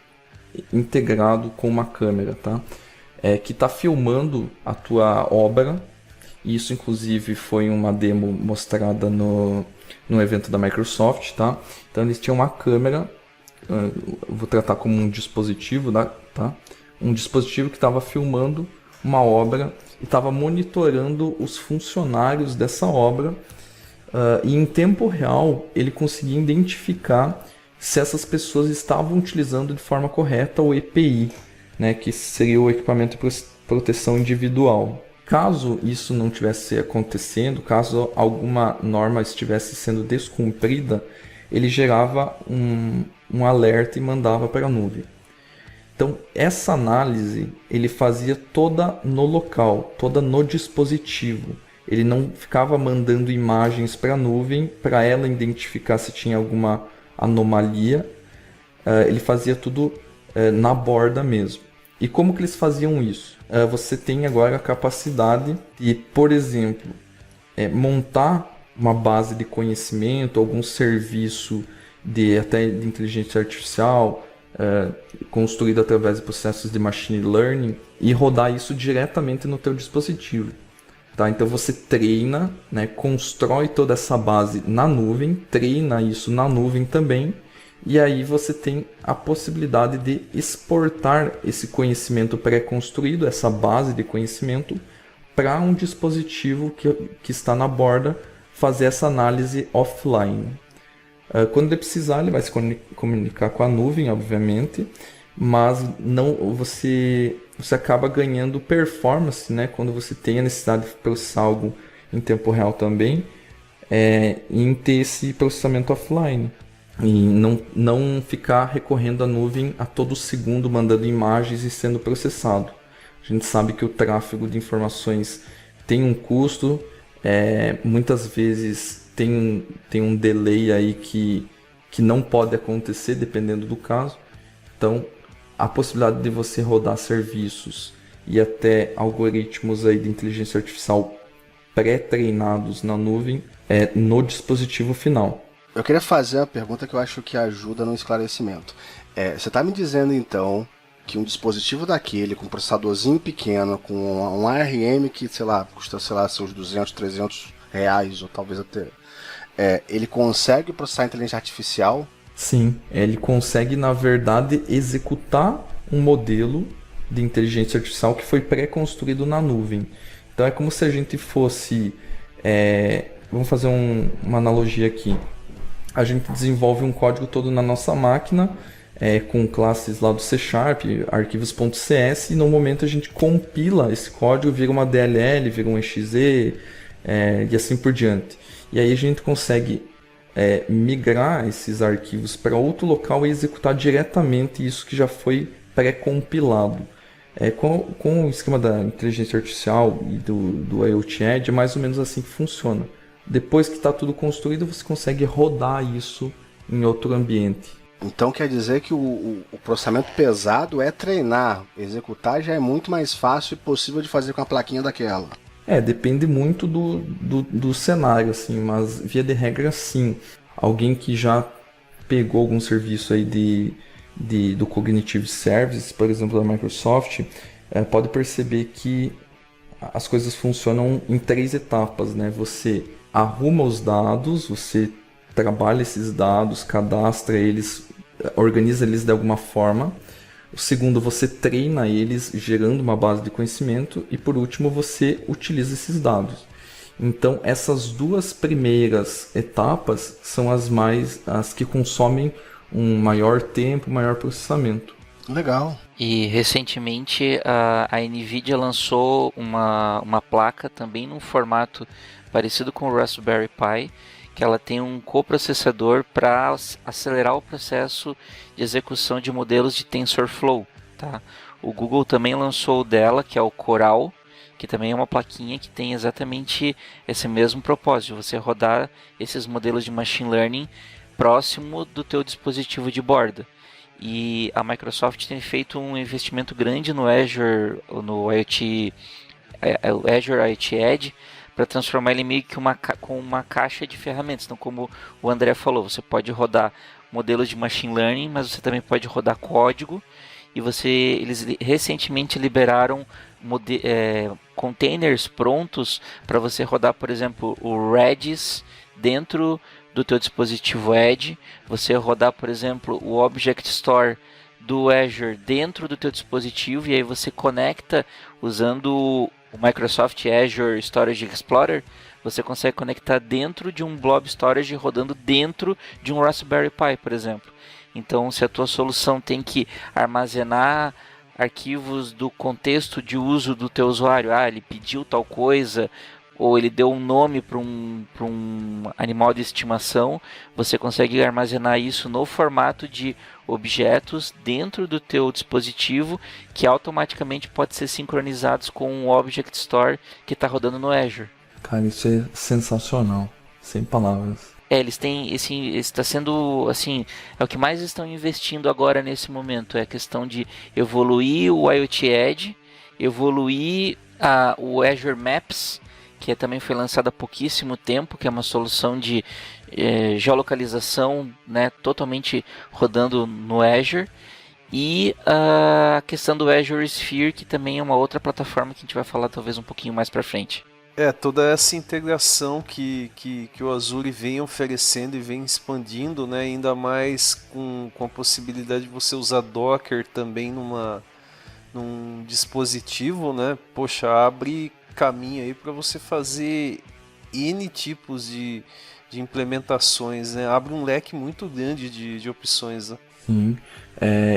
integrado com uma câmera, tá? Que está filmando a tua obra. Isso, inclusive, foi uma demo mostrada no evento da Microsoft, tá? Então, eles tinham uma câmera, vou tratar como um dispositivo, tá? Um dispositivo que estava filmando uma obra e estava monitorando os funcionários dessa obra, e em tempo real ele conseguia identificar se essas pessoas estavam utilizando de forma correta o EPI, né, que seria o equipamento de proteção individual. Caso isso não estivesse acontecendo, caso alguma norma estivesse sendo descumprida, ele gerava um alerta e mandava para a nuvem. Então, essa análise ele fazia toda no local, toda no dispositivo. Ele não ficava mandando imagens para a nuvem para ela identificar se tinha alguma anomalia. Ele fazia tudo na borda mesmo. E como que eles faziam isso? Você tem agora a capacidade de, por exemplo, montar uma base de conhecimento, algum serviço até de inteligência artificial, construído através de processos de machine learning, e rodar isso diretamente no teu dispositivo. Tá? Então você treina, né, constrói toda essa base na nuvem, treina isso na nuvem também, e aí você tem a possibilidade de exportar esse conhecimento pré-construído, essa base de conhecimento, para um dispositivo que está na borda, fazer essa análise offline. Quando ele precisar, ele vai se comunicar com a nuvem, obviamente, mas não, você acaba ganhando performance, né, quando você tem a necessidade de processar algo em tempo real também, em ter esse processamento offline. E não ficar recorrendo à nuvem a todo segundo, mandando imagens e sendo processado. A gente sabe que o tráfego de informações tem um custo, muitas vezes tem um delay aí que não pode acontecer, dependendo do caso. Então, a possibilidade de você rodar serviços e até algoritmos aí de inteligência artificial pré-treinados na nuvem no dispositivo final. Eu queria fazer uma pergunta que eu acho que ajuda no esclarecimento. Você está me dizendo, então, que um dispositivo daquele, com um processadorzinho pequeno, com um ARM que, custa, seus 200, 300 reais, ou talvez até... ele consegue processar inteligência artificial? Sim, ele consegue, na verdade, executar um modelo de inteligência artificial que foi pré-construído na nuvem. Então é como se a gente fosse... vamos fazer uma analogia aqui. A gente desenvolve um código todo na nossa máquina, com classes lá do C#, arquivos.cs, e no momento a gente compila esse código, vira uma DLL, vira um exe, e assim por diante. E aí a gente consegue migrar esses arquivos para outro local e executar diretamente isso que já foi pré-compilado. Com o esquema da inteligência artificial e do IoT Edge, é mais ou menos assim que funciona. Depois que está tudo construído, você consegue rodar isso em outro ambiente. Então quer dizer que o processamento pesado é treinar, executar já é muito mais fácil e possível de fazer com a plaquinha daquela. Depende muito do cenário, assim, mas via de regra, sim. Alguém que já pegou algum serviço aí do Cognitive Services, por exemplo, da Microsoft, pode perceber que as coisas funcionam em 3 etapas, né? Você arruma os dados, você trabalha esses dados, cadastra eles, organiza eles de alguma forma. O segundo, você treina eles, gerando uma base de conhecimento. E por último, você utiliza esses dados. Então, essas 2 primeiras etapas são as que consomem um maior tempo, maior processamento. Legal. E recentemente a NVIDIA lançou uma placa também num formato parecido com o Raspberry Pi, que ela tem um coprocessador para acelerar o processo de execução de modelos de TensorFlow, tá? O Google também lançou o dela, que é o Coral, que também é uma plaquinha que tem exatamente esse mesmo propósito, você rodar esses modelos de machine learning próximo do teu dispositivo de borda. E a Microsoft tem feito um investimento grande no Azure, no IoT, o Azure IoT Edge, para transformar ele meio que com uma caixa de ferramentas. Então, como o André falou, você pode rodar modelos de machine learning, mas você também pode rodar código. E eles recentemente liberaram containers prontos para você rodar, por exemplo, o Redis dentro do teu dispositivo Edge, você rodar, por exemplo, o Object Store do Azure dentro do teu dispositivo, e aí você conecta usando o Microsoft Azure Storage Explorer, você consegue conectar dentro de um Blob Storage rodando dentro de um Raspberry Pi, por exemplo. Então, se a tua solução tem que armazenar arquivos do contexto de uso do teu usuário, ele pediu tal coisa, ou ele deu um nome para um animal de estimação, você consegue armazenar isso no formato de objetos dentro do teu dispositivo, que automaticamente pode ser sincronizados com o Object Store que está rodando no Azure. Cara, isso é sensacional, sem palavras. Eles têm, está sendo, assim, é o que mais estão investindo agora nesse momento, é a questão de evoluir o IoT Edge, evoluir o Azure Maps, que também foi lançado há pouquíssimo tempo, que é uma solução de geolocalização, né, totalmente rodando no Azure, e a questão do Azure Sphere, que também é uma outra plataforma que a gente vai falar talvez um pouquinho mais para frente. Toda essa integração que o Azure vem oferecendo e vem expandindo, né, ainda mais com a possibilidade de você usar Docker também num dispositivo, né, poxa, abre caminho aí para você fazer N tipos de implementações, né, abre um leque muito grande de opções, né? Sim,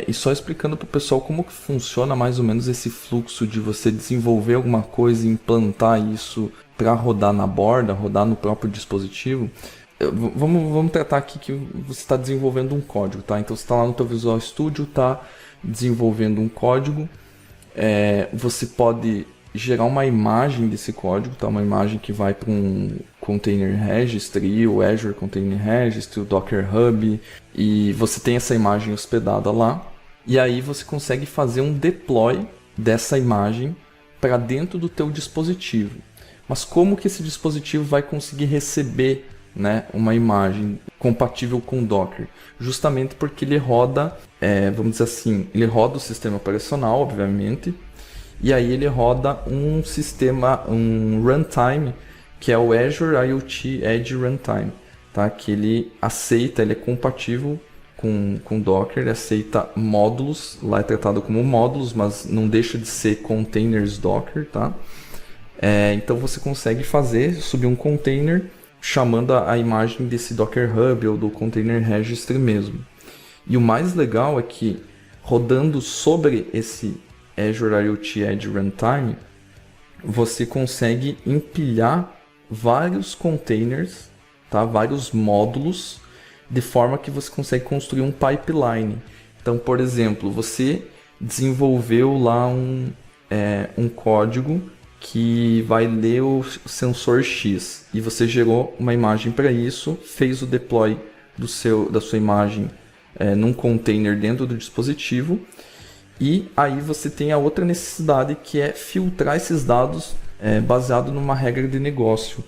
e só explicando para o pessoal como que funciona mais ou menos esse fluxo de você desenvolver alguma coisa e implantar isso para rodar na borda, rodar no próprio dispositivo. Vamos tratar aqui que você está desenvolvendo um código, tá? Então você está lá no teu Visual Studio, está desenvolvendo um código, você pode gerar uma imagem desse código, tá? Uma imagem que vai para um Container Registry, o Azure Container Registry, o Docker Hub, e você tem essa imagem hospedada lá, e aí você consegue fazer um deploy dessa imagem para dentro do teu dispositivo. Mas como que esse dispositivo vai conseguir receber, né, uma imagem compatível com o Docker? Justamente porque ele roda, vamos dizer assim, ele roda o sistema operacional, obviamente, e aí ele roda um sistema, um runtime, que é o Azure IoT Edge Runtime, tá? Que ele aceita, ele é compatível com Docker, ele aceita módulos, lá é tratado como módulos, mas não deixa de ser containers Docker, tá? Então você consegue subir um container chamando a imagem desse Docker Hub ou do Container Registry mesmo. E o mais legal é que rodando sobre esse Azure IoT Edge Runtime, você consegue empilhar vários containers, tá? Vários módulos, de forma que você consegue construir um pipeline. Então, por exemplo, você desenvolveu lá um código que vai ler o sensor X e você gerou uma imagem para isso, fez o deploy da sua imagem num container dentro do dispositivo, e aí você tem a outra necessidade, que é filtrar esses dados baseado numa regra de negócio,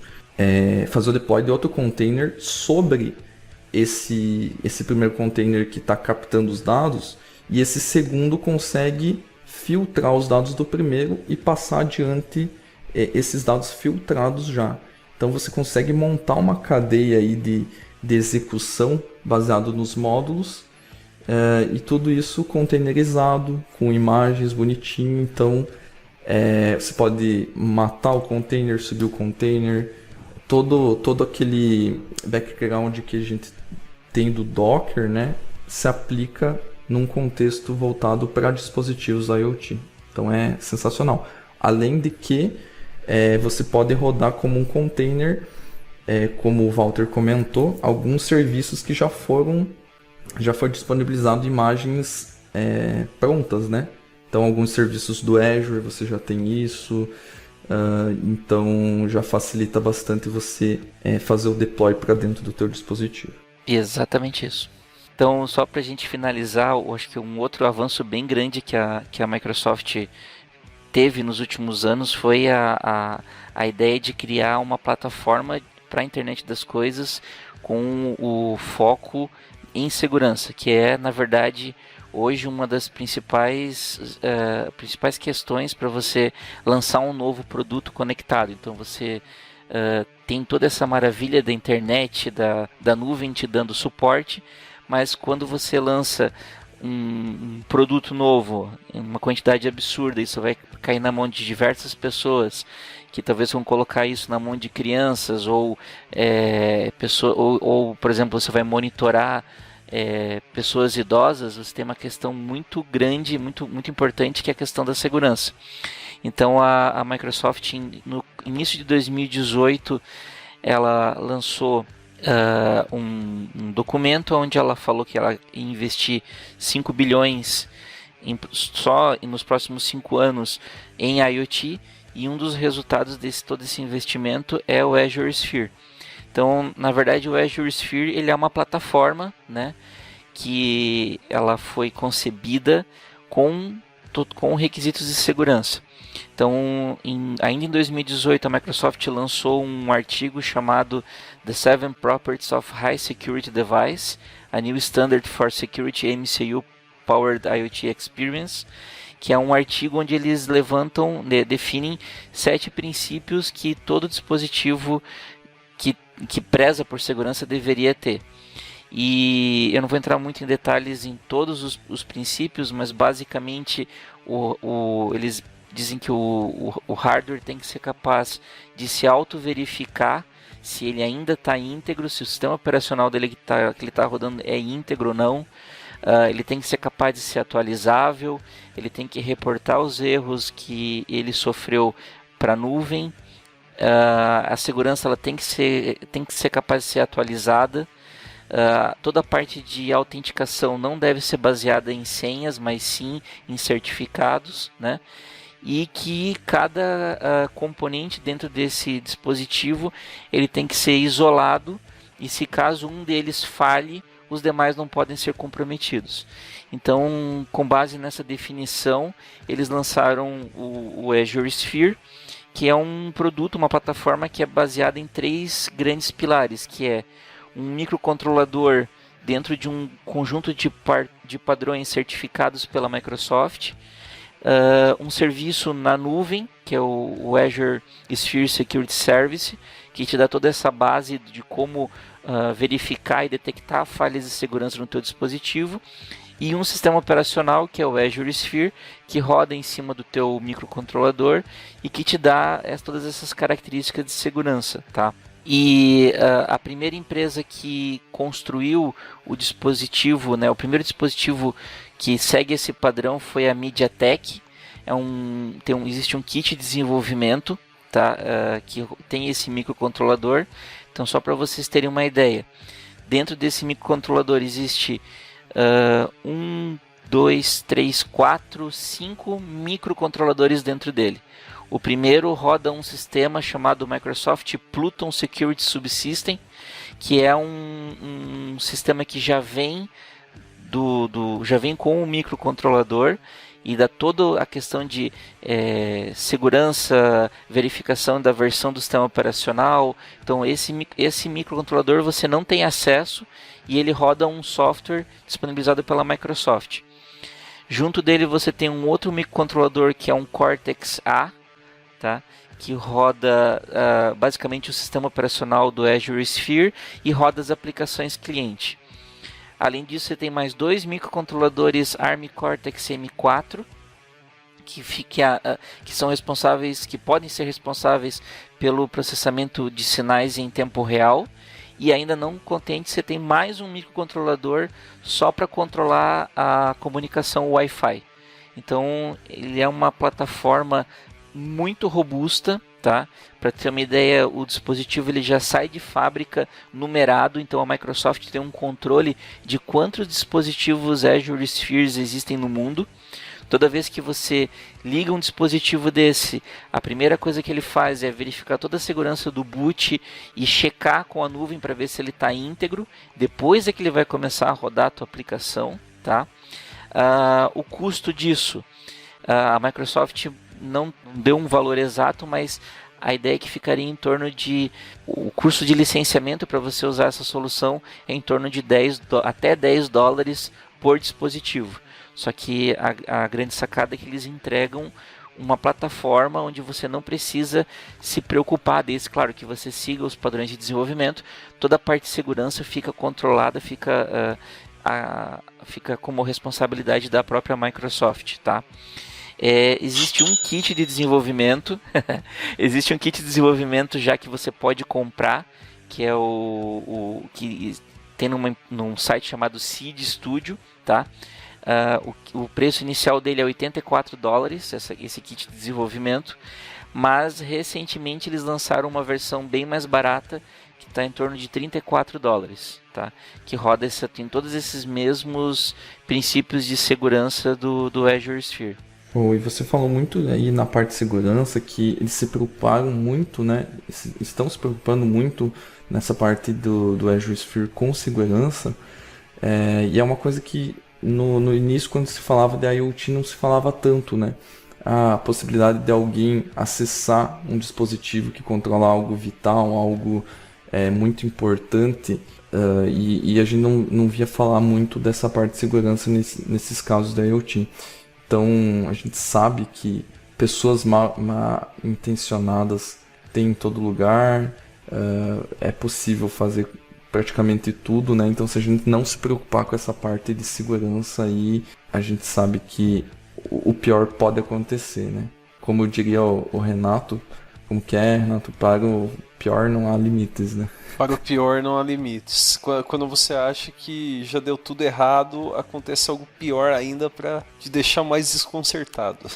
fazer o deploy de outro container sobre esse primeiro container que está captando os dados, e esse segundo consegue filtrar os dados do primeiro e passar adiante esses dados filtrados já. Então você consegue montar uma cadeia aí de execução baseado nos módulos, e tudo isso containerizado, com imagens bonitinho. Então você pode matar o container, subir o container, todo aquele background que a gente tem do Docker, né, se aplica num contexto voltado para dispositivos IoT. Então é sensacional. Além de que você pode rodar como um container como o Walter comentou, alguns serviços que já foi disponibilizado imagens prontas, né? Então, alguns serviços do Azure você já tem isso, então já facilita bastante você fazer o deploy para dentro do teu dispositivo. Exatamente isso. Então, só para a gente finalizar, eu acho que um outro avanço bem grande que a Microsoft teve nos últimos anos foi a ideia de criar uma plataforma para a internet das coisas com o foco em segurança, que é, na verdade, hoje uma das principais questões para você lançar um novo produto conectado. Então você tem toda essa maravilha da internet, da nuvem te dando suporte, mas quando você lança um produto novo, em uma quantidade absurda, isso vai cair na mão de diversas pessoas, que talvez vão colocar isso na mão de crianças, ou por exemplo, você vai monitorar pessoas idosas, você tem uma questão muito grande, muito, muito importante, que é a questão da segurança. Então a Microsoft, no início de 2018, ela lançou um documento onde ela falou que ela ia investir 5 bilhões só nos próximos 5 anos em IoT, e um dos resultados de todo esse investimento é o Azure Sphere. Então, na verdade, o Azure Sphere ele é uma plataforma, né, que ela foi concebida com requisitos de segurança. Então, ainda em 2018, a Microsoft lançou um artigo chamado The 7 Properties of High Security Device, a New Standard for Security MCU Powered IoT Experience, que é um artigo onde eles definem 7 princípios que todo dispositivo que preza por segurança deveria ter. E eu não vou entrar muito em detalhes em todos os princípios, mas basicamente eles dizem que o hardware tem que ser capaz de se auto-verificar se ele ainda está íntegro, se o sistema operacional dele que ele está rodando é íntegro ou não. Ele tem que ser capaz de ser atualizável, ele tem que reportar os erros que ele sofreu para a nuvem. A segurança ela tem que ser capaz de ser atualizada. Toda a parte de autenticação não deve ser baseada em senhas, mas sim em certificados, né? E que cada componente dentro desse dispositivo ele tem que ser isolado, e se caso um deles falhe, os demais não podem ser comprometidos. Então, com base nessa definição, eles lançaram o Azure Sphere, que é um produto, uma plataforma que é baseada em 3 grandes pilares, que é um microcontrolador dentro de um conjunto de padrões certificados pela Microsoft, um serviço na nuvem, que é o Azure Sphere Security Service, que te dá toda essa base de como verificar e detectar falhas de segurança no teu dispositivo, e um sistema operacional, que é o Azure Sphere, que roda em cima do teu microcontrolador e que te dá todas essas características de segurança, tá? E a primeira empresa que construiu o dispositivo, né, o primeiro dispositivo que segue esse padrão foi a MediaTek. Existe um kit de desenvolvimento, tá, que tem esse microcontrolador. Então, só para vocês terem uma ideia, dentro desse microcontrolador existe 5 microcontroladores dentro dele. O primeiro roda um sistema chamado Microsoft Pluton Security Subsystem, que é um sistema que já vem com o microcontrolador e dá toda a questão de segurança, verificação da versão do sistema operacional. Então esse microcontrolador você não tem acesso, e ele roda um software disponibilizado pela Microsoft. Junto dele você tem um outro microcontrolador que é um Cortex-A, tá? Que roda basicamente o sistema operacional do Azure Sphere e roda as aplicações cliente. Além disso, você tem mais 2 microcontroladores ARM Cortex-M4 que são responsáveis, que podem ser responsáveis pelo processamento de sinais em tempo real. E ainda não contente, você tem mais um microcontrolador só para controlar a comunicação Wi-Fi. Então, ele é uma plataforma muito robusta, tá? Para ter uma ideia, o dispositivo ele já sai de fábrica numerado, então a Microsoft tem um controle de quantos dispositivos Azure Spheres existem no mundo. Toda vez que você liga um dispositivo desse, a primeira coisa que ele faz é verificar toda a segurança do boot e checar com a nuvem para ver se ele está íntegro. Depois é que ele vai começar a rodar a tua aplicação, tá? O custo disso, a Microsoft não deu um valor exato, mas a ideia é que ficaria em torno de... O custo de licenciamento para você usar essa solução é em torno de até $10 por dispositivo. Só que a grande sacada é que eles entregam uma plataforma onde você não precisa se preocupar desde, claro, que você siga os padrões de desenvolvimento, toda a parte de segurança fica controlada, fica como responsabilidade da própria Microsoft, tá? Existe um kit de desenvolvimento, existe um kit de desenvolvimento já que você pode comprar, que é o que tem num site chamado Seed Studio, tá? O preço inicial dele é $84, esse kit de desenvolvimento, mas recentemente eles lançaram uma versão bem mais barata, que está em torno de $34, tá? Que roda tem todos esses mesmos princípios de segurança do Azure Sphere. E você falou muito aí na parte de segurança que eles se preocuparam muito, né? Estão se preocupando muito nessa parte do Azure Sphere com segurança, e é uma coisa que no início, quando se falava de IoT, não se falava tanto, né? A possibilidade de alguém acessar um dispositivo que controla algo vital, algo muito importante, e a gente não via falar muito dessa parte de segurança nesses casos da IoT. Então, a gente sabe que pessoas mal intencionadas tem em todo lugar, é possível fazer praticamente tudo, né? Então, se a gente não se preocupar com essa parte de segurança aí, a gente sabe que o pior pode acontecer, né? Como diria o Renato, como que é, Renato? Para o pior não há limites, né? Para o pior não há limites. Quando você acha que já deu tudo errado, acontece algo pior ainda para te deixar mais desconcertado.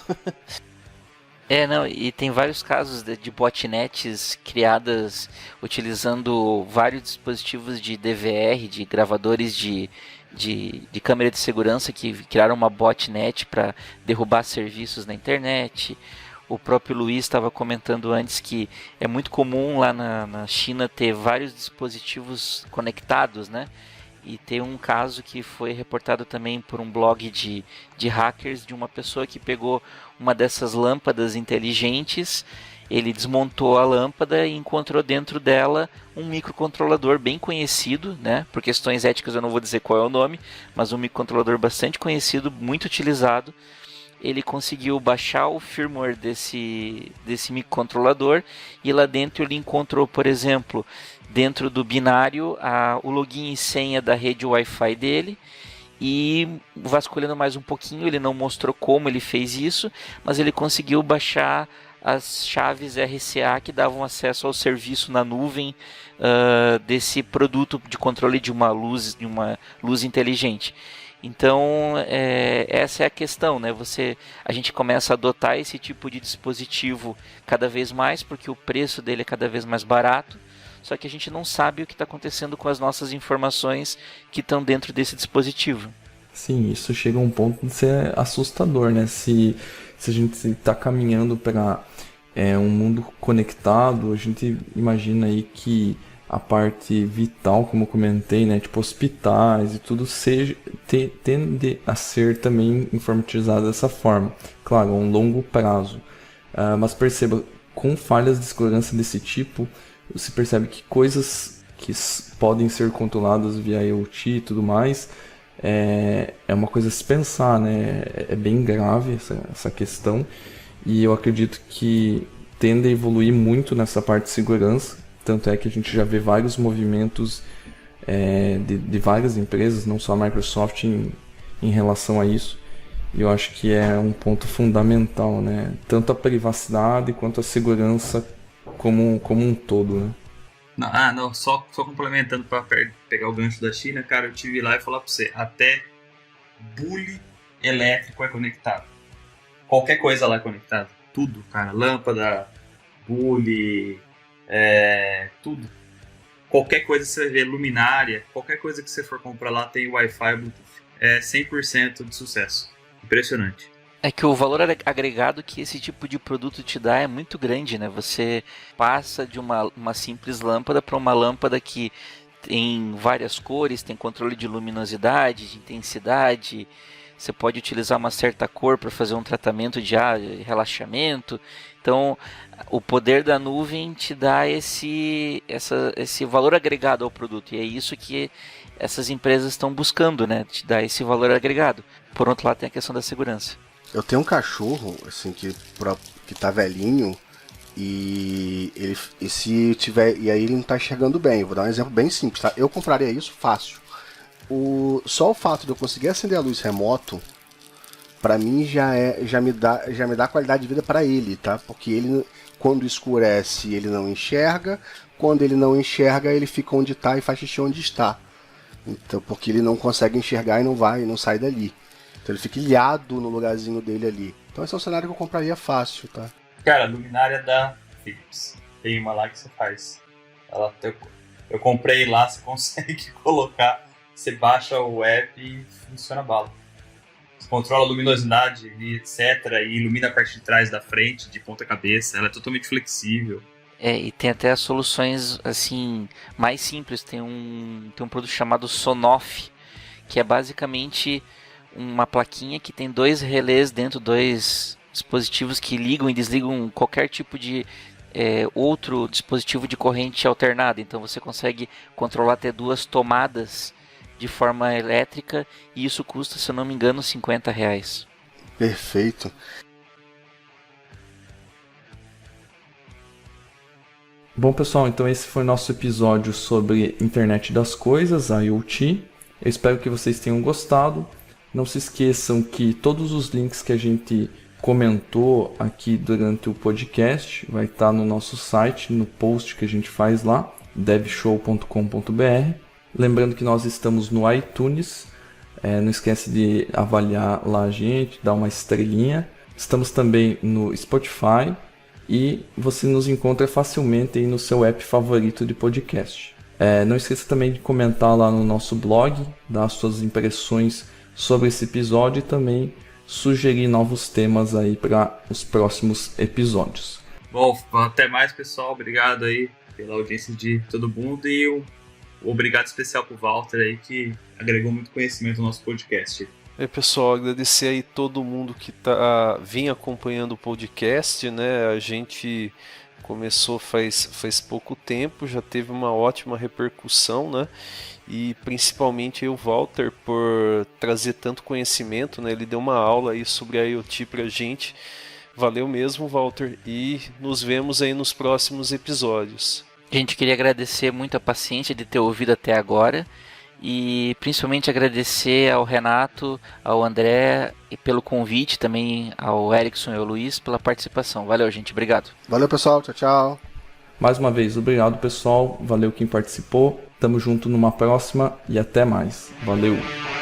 Não, e tem vários casos de botnets criadas utilizando vários dispositivos de DVR, de gravadores de câmera de segurança que criaram uma botnet para derrubar serviços na internet. O próprio Luiz estava comentando antes que é muito comum lá na China ter vários dispositivos conectados, né? E tem um caso que foi reportado também por um blog de hackers, de uma pessoa que pegou uma dessas lâmpadas inteligentes, ele desmontou a lâmpada e encontrou dentro dela um microcontrolador bem conhecido, né? Por questões éticas eu não vou dizer qual é o nome, mas um microcontrolador bastante conhecido, muito utilizado. Ele conseguiu baixar o firmware desse microcontrolador e lá dentro ele encontrou, por exemplo, dentro do binário o login e senha da rede Wi-Fi dele, e vasculhando mais um pouquinho, ele não mostrou como ele fez isso, mas ele conseguiu baixar as chaves RCA que davam acesso ao serviço na nuvem desse produto de controle de uma luz inteligente. Então, essa é a questão, né? A gente começa a adotar esse tipo de dispositivo cada vez mais, porque o preço dele é cada vez mais barato, só que a gente não sabe o que está acontecendo com as nossas informações que estão dentro desse dispositivo. Sim, isso chega a um ponto de ser assustador, né? Se a gente está caminhando para um mundo conectado, a gente imagina aí que a parte vital, como eu comentei, né, tipo hospitais e tudo, tende a ser também informatizado dessa forma. Claro, a um longo prazo. Mas perceba, com falhas de segurança desse tipo, você percebe que coisas que podem ser controladas via IoT e tudo mais, é uma coisa a se pensar, né? É bem grave essa questão, e eu acredito que tende a evoluir muito nessa parte de segurança. Tanto é que a gente já vê vários movimentos de várias empresas, não só a Microsoft, em relação a isso. E eu acho que é um ponto fundamental, né? Tanto a privacidade quanto a segurança como um todo, né? Não, só complementando para pegar o gancho da China, cara, eu tive lá e falar para você, até bule elétrico é conectado. Qualquer coisa lá é conectada. Tudo, cara, lâmpada, bule, tudo. Qualquer coisa que você vê, luminária, qualquer coisa que você for comprar lá tem Wi-Fi, Bluetooth. É 100% de sucesso. Impressionante. É que o valor agregado que esse tipo de produto te dá é muito grande, né? Você passa de uma simples lâmpada para uma lâmpada que tem várias cores, tem controle de luminosidade, de intensidade. Você pode utilizar uma certa cor para fazer um tratamento de relaxamento. Então, o poder da nuvem te dá esse valor agregado ao produto. E é isso que essas empresas estão buscando, né? Te dar esse valor agregado. Por outro lado, tem a questão da segurança. Eu tenho um cachorro, assim, que tá velhinho e aí ele não tá enxergando bem. Vou dar um exemplo bem simples, tá? Eu compraria isso fácil. Só o fato de eu conseguir acender a luz remoto, pra mim já me dá qualidade de vida pra ele, tá? Porque ele, quando escurece, ele não enxerga. Quando ele não enxerga, ele fica onde tá e faz xixi onde está. Então, porque ele não consegue enxergar e não sai dali. Então ele fica ilhado no lugarzinho dele ali. Então esse é um cenário que eu compraria fácil, tá? Cara, a luminária da Philips. Tem uma lá que você faz. Eu comprei lá, você consegue colocar, você baixa o app e funciona bala. Você controla a luminosidade e etc. E ilumina a parte de trás, da frente, de ponta cabeça. Ela é totalmente flexível. E tem até as soluções assim mais simples. Tem um produto chamado Sonoff, que é basicamente uma plaquinha que tem 2 relés dentro, 2 dispositivos que ligam e desligam qualquer tipo de outro dispositivo de corrente alternada. Então você consegue controlar até 2 tomadas de forma elétrica e isso custa, se eu não me engano, R$50. Perfeito. Bom, pessoal, então esse foi o nosso episódio sobre Internet das Coisas, IoT. Eu espero que vocês tenham gostado. Não se esqueçam que todos os links que a gente comentou aqui durante o podcast vai estar no nosso site, no post que a gente faz lá, devshow.com.br. Lembrando que nós estamos no iTunes, não esquece de avaliar lá a gente, dar uma estrelinha. Estamos também no Spotify e você nos encontra facilmente aí no seu app favorito de podcast. Não esqueça também de comentar lá no nosso blog, dar suas impressões sobre esse episódio e também sugerir novos temas aí para os próximos episódios. Bom, até mais, pessoal. Obrigado aí pela audiência de todo mundo e um obrigado especial pro Walter aí, que agregou muito conhecimento no nosso podcast. Pessoal, agradecer aí todo mundo que vinha acompanhando o podcast, né? A gente começou faz pouco tempo, já teve uma ótima repercussão, né? E principalmente o Walter por trazer tanto conhecimento, né? Ele deu uma aula aí sobre a IoT pra gente. Valeu mesmo, Walter, e nos vemos aí nos próximos episódios. A gente queria agradecer muito a paciência de ter ouvido até agora e principalmente agradecer ao Renato, ao André e pelo convite, também ao Erickson e ao Luiz pela participação. Valeu, gente. Obrigado. Valeu, pessoal. Tchau, tchau. Mais uma vez, obrigado, pessoal. Valeu quem participou. Tamo junto numa próxima e até mais. Valeu!